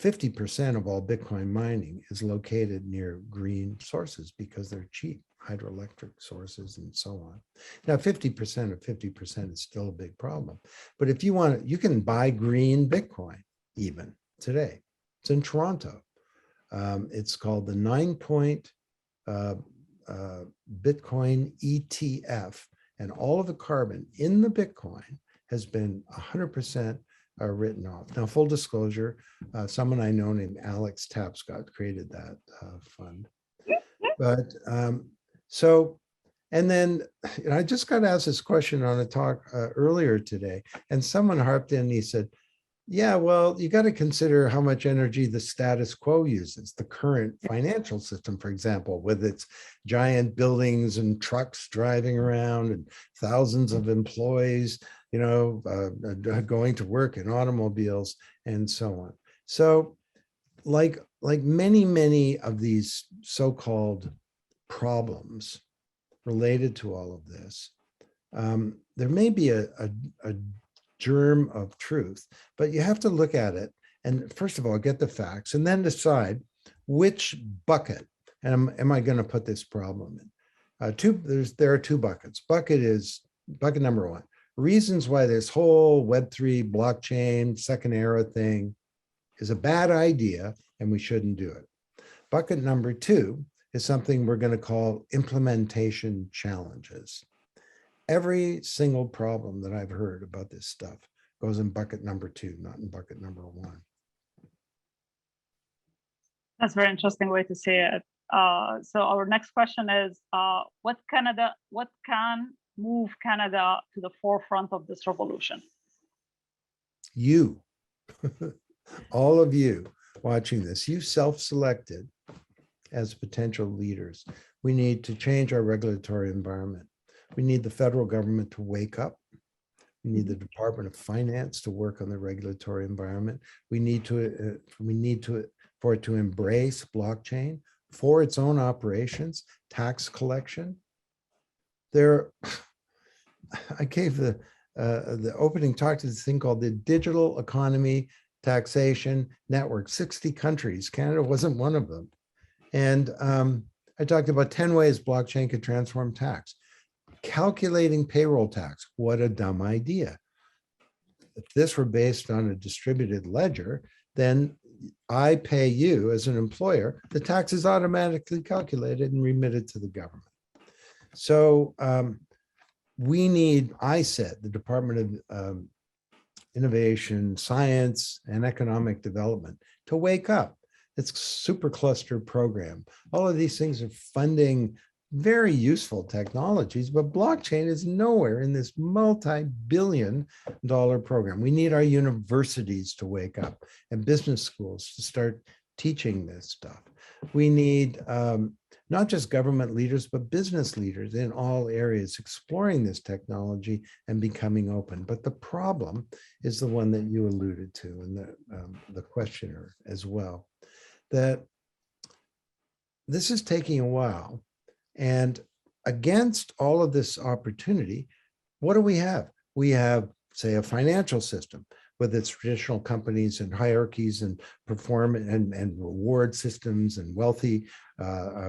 50% of all Bitcoin mining is located near green sources because they're cheap, hydroelectric sources and so on. Now, 50% of 50% is still a big problem. But if you want, you can buy green Bitcoin even today. It's in Toronto. It's called the 9-point Bitcoin ETF, and all of the carbon in the Bitcoin has been 100% written off. Now, full disclosure, someone I know named Alex Tapscott created that fund. But so, and then I just got asked this question on a talk earlier today, and someone harped in, he said, yeah, well, you got to consider how much energy the status quo uses, the current financial system, for example, with its giant buildings and trucks driving around and thousands of employees, you know, going to work in automobiles and so on. So like many of these so-called problems related to all of this, there may be a germ of truth, but you have to look at it and first of all get the facts and then decide which bucket am I going to put this problem in. There are two buckets. Bucket number one, reasons why this whole Web3 blockchain second era thing is a bad idea and we shouldn't do it. Bucket number two is something we're going to call implementation challenges. Every single problem that I've heard about this stuff goes in bucket number two, not in bucket number one. That's a very interesting way to say it. So our next question is, what can move Canada to the forefront of this revolution? You, all of you watching this, you self-selected as potential leaders. We need to change our regulatory environment. We need the federal government to wake up. We need the Department of Finance to work on the regulatory environment. We need for it to embrace blockchain for its own operations, tax collection. I gave the opening talk to this thing called the Digital Economy Taxation Network, 60 countries. Canada wasn't one of them. And I talked about 10 ways blockchain could transform tax. Calculating payroll tax, what a dumb idea. If this were based on a distributed ledger, then I pay you as an employer, the tax is automatically calculated and remitted to the government. So we need, ISET, the Department of Innovation, Science, and Economic Development, to wake up. It's a supercluster program. All of these things are funding very useful technologies, but blockchain is nowhere in this multi-billion-dollar program. We need our universities to wake up and business schools to start teaching this stuff. We need not just government leaders, but business leaders in all areas exploring this technology and becoming open. But the problem is the one that you alluded to and the questioner as well, that this is taking a while. And against all of this opportunity, what do we have? We have, say, a financial system with its traditional companies and hierarchies and and reward systems and wealthy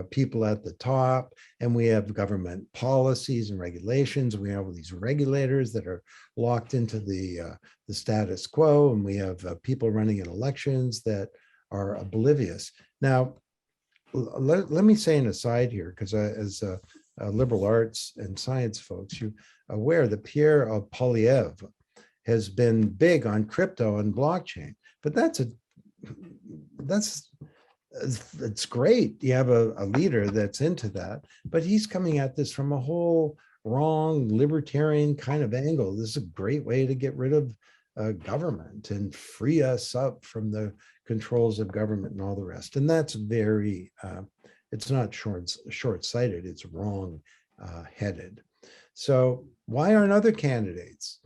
people at the top. And we have government policies and regulations. We have all these regulators that are locked into the status quo. And we have people running in elections that are oblivious. Now, let me say an aside here, because as liberal arts and science folks, you're aware that Pierre Poilievre has been big on crypto and blockchain, but it's great. You have a leader that's into that, but he's coming at this from a whole wrong libertarian kind of angle. This is a great way to get rid of government and free us up from the controls of government and all the rest. And that's very, it's not short-sighted, it's wrong headed. So why aren't other candidates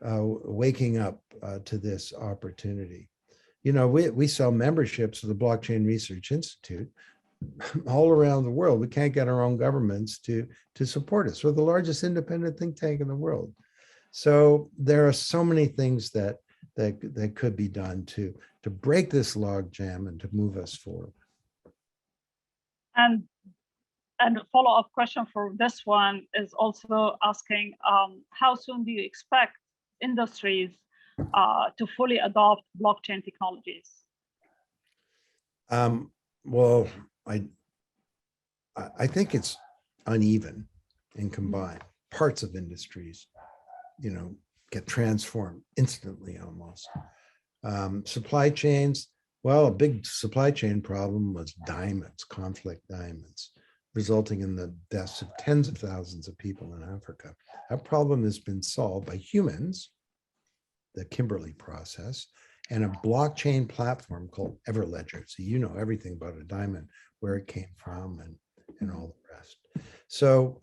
waking up to this opportunity? You know, we sell memberships to the Blockchain Research Institute all around the world. We can't get our own governments to support us. We're the largest independent think tank in the world. So there are so many things that could be done to break this log jam and to move us forward. And a follow-up question for this one is also asking, how soon do you expect industries to fully adopt blockchain technologies? Well, I think it's uneven and combined. Parts of industries, you know, get transformed instantly almost. Supply chains, well, a big supply chain problem was diamonds, conflict diamonds, resulting in the deaths of tens of thousands of people in Africa. That problem has been solved by humans, the Kimberley process, and a blockchain platform called Everledger. So you know everything about a diamond, where it came from, and all the rest. So,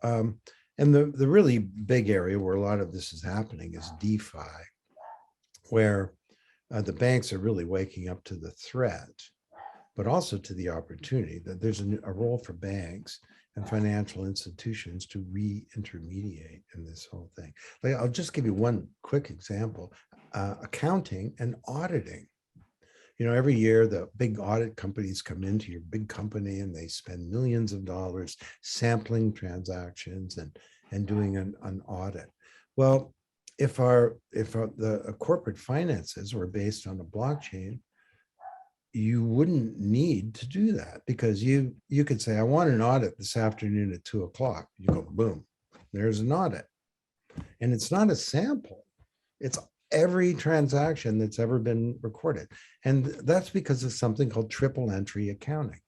and the really big area where a lot of this is happening is DeFi, where the banks are really waking up to the threat, but also to the opportunity that there's a role for banks and financial institutions to re-intermediate in this whole thing. Like, I'll just give you one quick example, accounting and auditing. You know, every year the big audit companies come into your big company and they spend millions of dollars sampling transactions and doing an audit. Well, if the corporate finances were based on a blockchain, you wouldn't need to do that, because you could say, I want an audit this afternoon at 2 o'clock. You go, boom, there's an audit. And it's not a sample. It's every transaction that's ever been recorded. And that's because of something called triple entry accounting.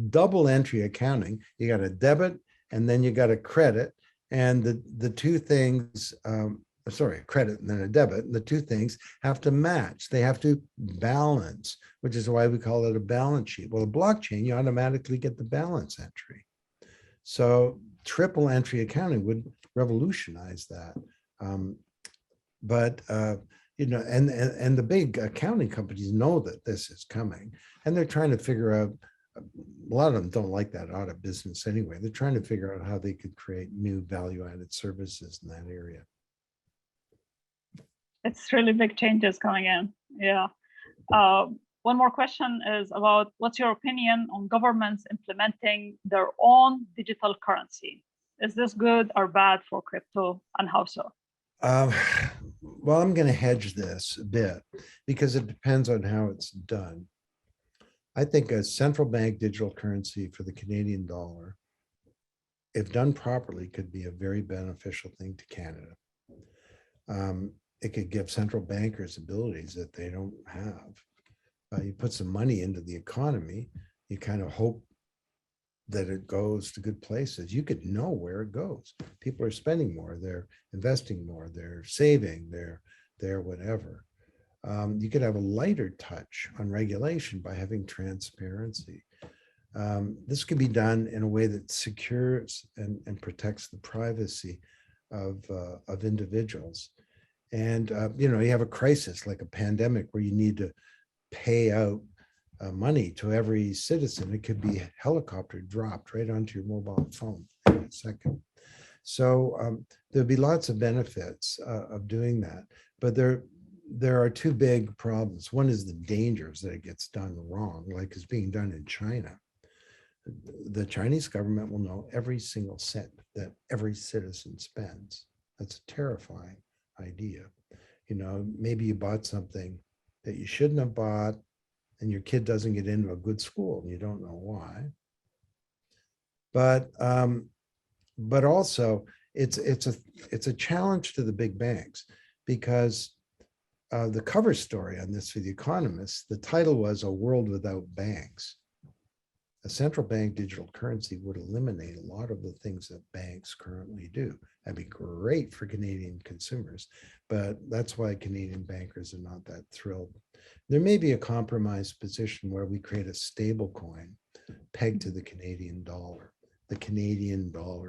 Double entry accounting, you got a debit and then you got a credit, and the two things, sorry, a credit and then a debit, and the two things have to match. They have to balance, which is why we call it a balance sheet. Well, a blockchain, you automatically get the balance entry. So triple entry accounting would revolutionize that. But you know, and the big accounting companies know that this is coming, and they're trying to figure out. A lot of them don't like that audit business anyway. They're trying to figure out how they could create new value-added services in that area. It's really big changes coming in. Yeah. One more question is about, what's your opinion on governments implementing their own digital currency? Is this good or bad for crypto, and how so? Well, I'm going to hedge this a bit because it depends on how it's done. I think a central bank digital currency for the Canadian dollar, if done properly, could be a very beneficial thing to Canada. It could give central bankers abilities that they don't have. You put some money into the economy, you kind of hope that it goes to good places. You could know where it goes. People are spending more, they're investing more, they're saving, they're whatever. You could have a lighter touch on regulation by having transparency. This could be done in a way that secures and protects the privacy of individuals. And you know, you have a crisis like a pandemic where you need to pay out money to every citizen. It could be helicopter dropped right onto your mobile phone in a second. So there'll be lots of benefits of doing that, but there are two big problems. One is the dangers that it gets done wrong, like is being done in China. The Chinese government will know every single cent that every citizen spends. That's a terrifying idea. You know, maybe you bought something that you shouldn't have bought, and your kid doesn't get into a good school and you don't know why. But also it's a challenge to the big banks, because the cover story on this for The Economist, the title was "A World Without Banks." A central bank digital currency would eliminate a lot of the things that banks currently do. That'd be great for Canadian consumers, but that's why Canadian bankers are not that thrilled. There may be a compromise position where we create a stable coin pegged to the Canadian dollar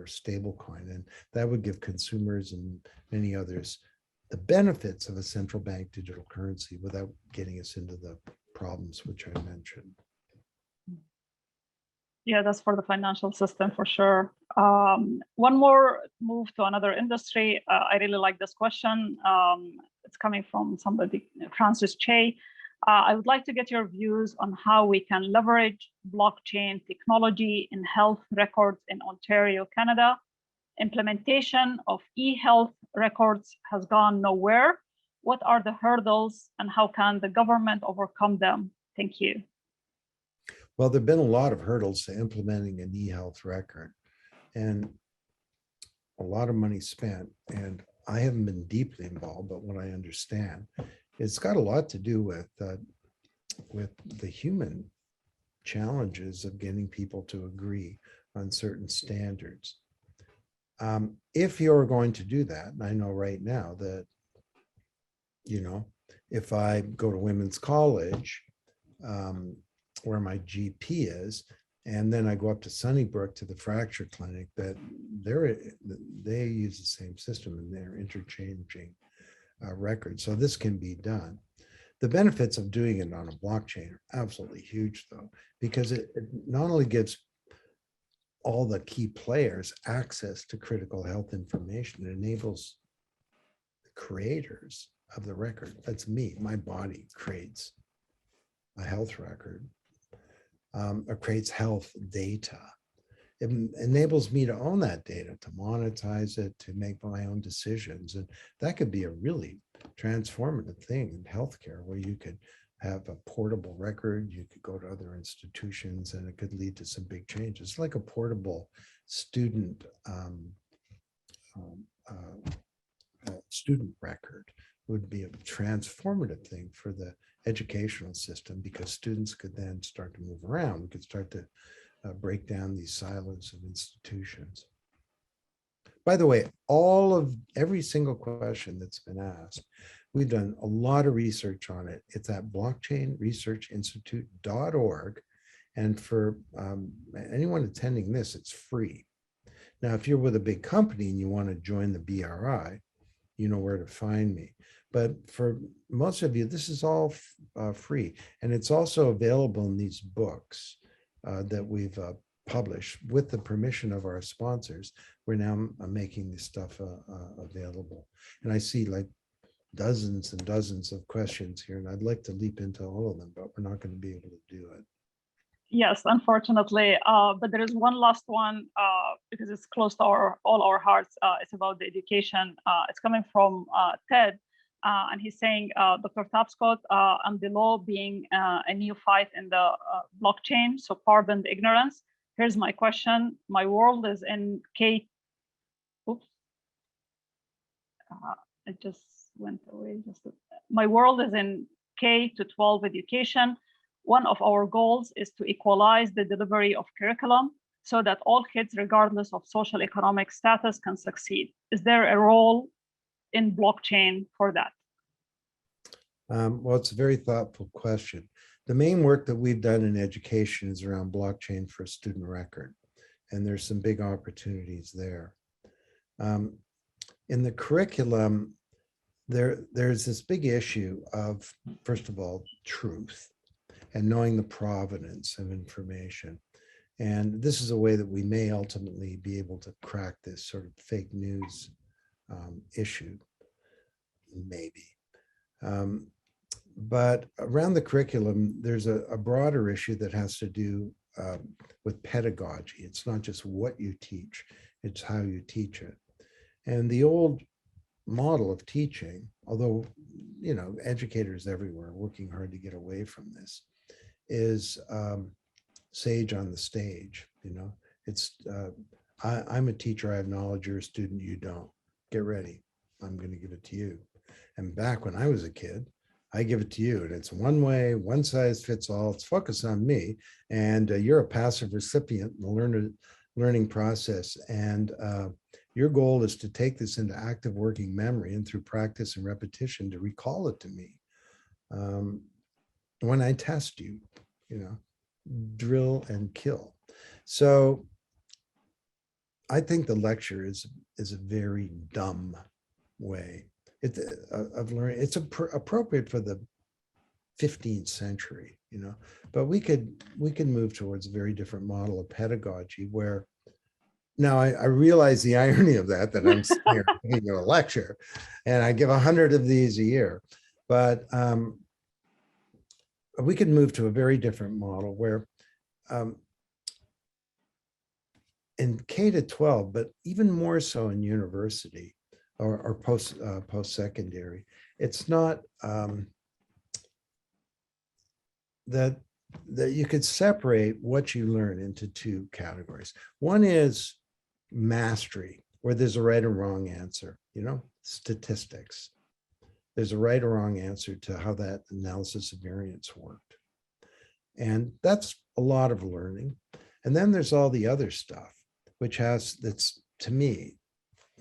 stable coin, and that would give consumers and many others the benefits of a central bank digital currency without getting us into the problems which I mentioned. Yeah, that's for the financial system for sure. One more move to another industry. I really like this question. It's coming from somebody, Francis Che. I would like to get your views on how we can leverage blockchain technology in health records in Ontario, Canada. Implementation of e-health records has gone nowhere. What are the hurdles and how can the government overcome them? Thank you. Well, there've been a lot of hurdles to implementing an e-health record and a lot of money spent. And I haven't been deeply involved, but what I understand, it's got a lot to do with the human challenges of getting people to agree on certain standards. If you're going to do that, and I know right now that, you know, if I go to women's college, where my GP is, and then I go up to Sunnybrook to the fracture clinic, that they use the same system and they're interchanging records. So this can be done. The benefits of doing it on a blockchain are absolutely huge, though, because it not only gives all the key players access to critical health information, it enables the creators of the record. That's me. My body creates a health record. Or creates health data. It enables me to own that data, to monetize it, to make my own decisions. And that could be a really transformative thing in healthcare, where you could have a portable record, you could go to other institutions, and it could lead to some big changes, like a portable student student record would be a transformative thing for the educational system, because students could then start to move around. We could start to break down these silos of institutions. By the way, every single question that's been asked, we've done a lot of research on it. It's at blockchainresearchinstitute.org. And for anyone attending this, it's free. Now, if you're with a big company and you want to join the BRI, you know where to find me. But for most of you, this is all free. And it's also available in these books that we've published with the permission of our sponsors. We're now making this stuff available. And I see like dozens and dozens of questions here, and I'd like to leap into all of them, but we're not going to be able to do it. Yes, unfortunately, but there is one last one because it's close to all our hearts. It's about the education. It's coming from Ted, and he's saying, Dr. Tapscott, and the law being a neophyte in the blockchain, so pardon the ignorance. Here's my question. My world is in K. Oops. It just went away. My world is in K to 12 education. One of our goals is to equalize the delivery of curriculum so that all kids, regardless of social economic status, can succeed. Is there a role in blockchain for that? Well, it's a very thoughtful question. The main work that we've done in education is around blockchain for a student record, and there's some big opportunities there. In the curriculum, there's this big issue of, first of all, truth and knowing the provenance of information. And this is a way that we may ultimately be able to crack this sort of fake news issue, maybe. But around the curriculum, there's a broader issue that has to do with pedagogy. It's not just what you teach, it's how you teach it. And the old model of teaching, although, you know, educators everywhere are working hard to get away from this, is sage on the stage. You know, it's I'm a teacher, I have knowledge, you're a student, you don't. Get ready, I'm going to give it to you. And back when I was a kid, I give it to you, and it's one way, one size fits all. It's focused on me, and you're a passive recipient in the learning process. And your goal is to take this into active working memory, and through practice and repetition to recall it to me. When I test you, drill and kill. So I think the lecture is a very dumb way of learning. It's appropriate for the 15th century, but we could move towards a very different model of pedagogy where now I realize the irony of that I'm sitting here giving you a lecture and I give 100 of these a year, but we could move to a very different model where in K to 12, but even more so in university or post-secondary, it's not that you could separate what you learn into two categories. One is mastery, where there's a right or wrong answer, statistics. There's a right or wrong answer to how that analysis of variance worked. And that's a lot of learning. And then there's all the other stuff, that's, to me,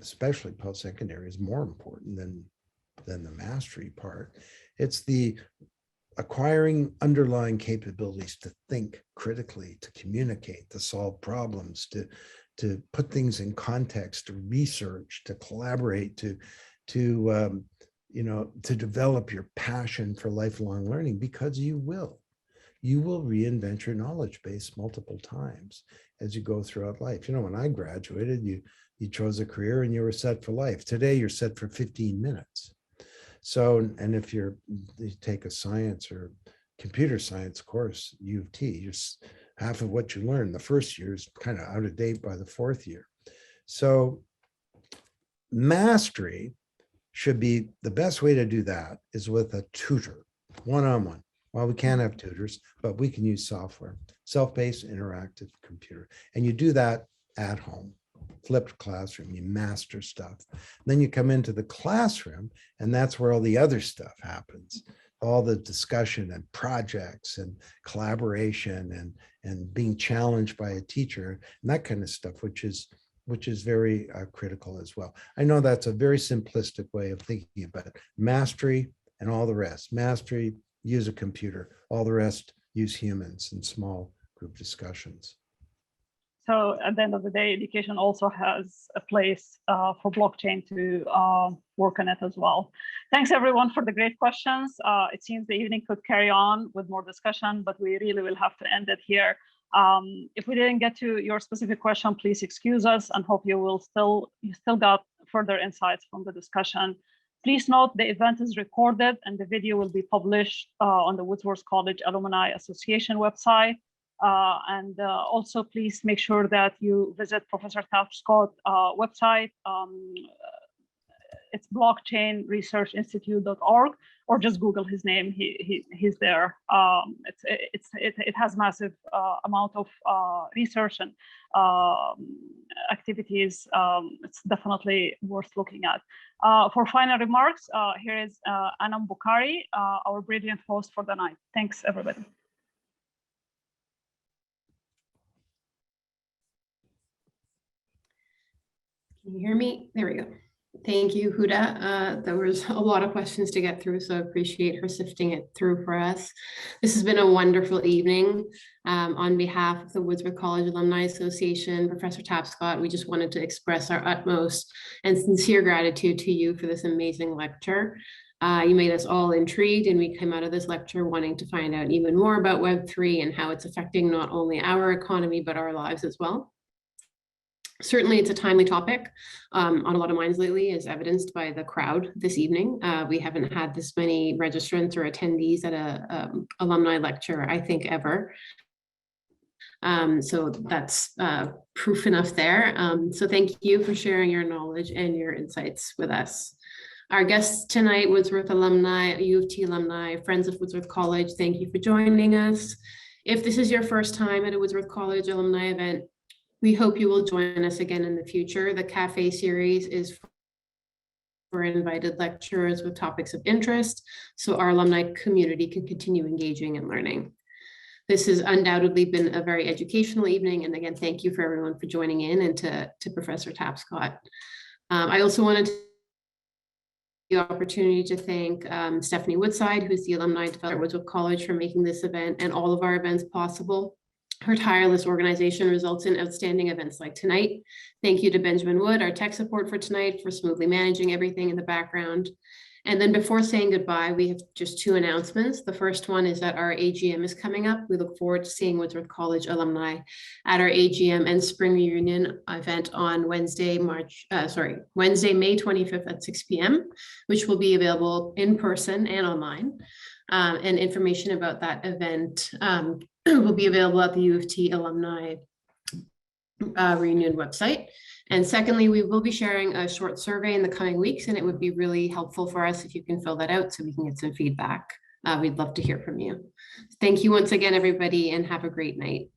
especially post-secondary, is more important than the mastery part. It's the acquiring underlying capabilities to think critically, to communicate, to solve problems, to put things in context, to research, to collaborate, to develop your passion for lifelong learning, because you will reinvent your knowledge base multiple times as you go throughout life. When I graduated, you chose a career and you were set for life. Today, you're set for 15 minutes. So, and if you take a science or computer science course, U of T, half of what you learn the first year is kind of out of date by the fourth year. So mastery should be, the best way to do that is with a tutor, one-on-one. Well, we can't have tutors, but we can use software, self-paced interactive computer. And you do that at home, flipped classroom, you master stuff. Then you come into the classroom, and that's where all the other stuff happens. All the discussion and projects and collaboration and being challenged by a teacher and that kind of stuff, which is very critical as well. I know that's a very simplistic way of thinking about it. Mastery and all the rest. Mastery, use a computer. All the rest, use humans in small group discussions. So at the end of the day, education also has a place for blockchain to work on it as well. Thanks everyone for the great questions. It seems the evening could carry on with more discussion, but we really will have to end it here. If we didn't get to your specific question, please excuse us, and hope you still got further insights from the discussion. Please note the event is recorded and the video will be published on the Woodsworth College Alumni Association website. Also, please make sure that you visit Professor Tapscott's website. It's blockchainresearchinstitute.org, or just Google his name. He's there. It has massive amount of research and activities. It's definitely worth looking at. For final remarks, here is Anam Bukhari, our brilliant host for the night. Thanks, everybody. Can you hear me? There we go. Thank you, Huda. There was a lot of questions to get through, so I appreciate her sifting it through for us. This has been a wonderful evening. On behalf of the Woodsworth College Alumni Association, Professor Tapscott, we just wanted to express our utmost and sincere gratitude to you for this amazing lecture. You made us all intrigued, and we came out of this lecture wanting to find out even more about Web3 and how it's affecting not only our economy, but our lives as well. Certainly, it's a timely topic on a lot of minds lately, as evidenced by the crowd this evening. We haven't had this many registrants or attendees at a alumni lecture, I think, ever. So that's proof enough there. So thank you for sharing your knowledge and your insights with us. Our guests tonight, Woodsworth alumni, U of T alumni, friends of Woodsworth College, thank you for joining us. If this is your first time at a Woodsworth College alumni event, we hope you will join us again in the future. The cafe series is for invited lecturers with topics of interest so our alumni community can continue engaging and learning. This has undoubtedly been a very educational evening. And again, thank you for everyone for joining in, and to Professor Tapscott. I also wanted to the opportunity to thank Stephanie Woodside, who's the alumni developer at Woodsville College, for making this event and all of our events possible. Her tireless organization results in outstanding events like tonight. Thank you to Benjamin Wood, our tech support for tonight, for smoothly managing everything in the background. And then before saying goodbye, we have just two announcements. The first one is that our AGM is coming up. We look forward to seeing Woodsworth College alumni at our AGM and spring reunion event on Wednesday, May 25th at 6 p.m., which will be available in person and online. And information about that event will be available at the U of T alumni reunion website. And secondly, we will be sharing a short survey in the coming weeks, and it would be really helpful for us if you can fill that out so we can get some feedback. We'd love to hear from you. Thank you once again, everybody, and have a great night.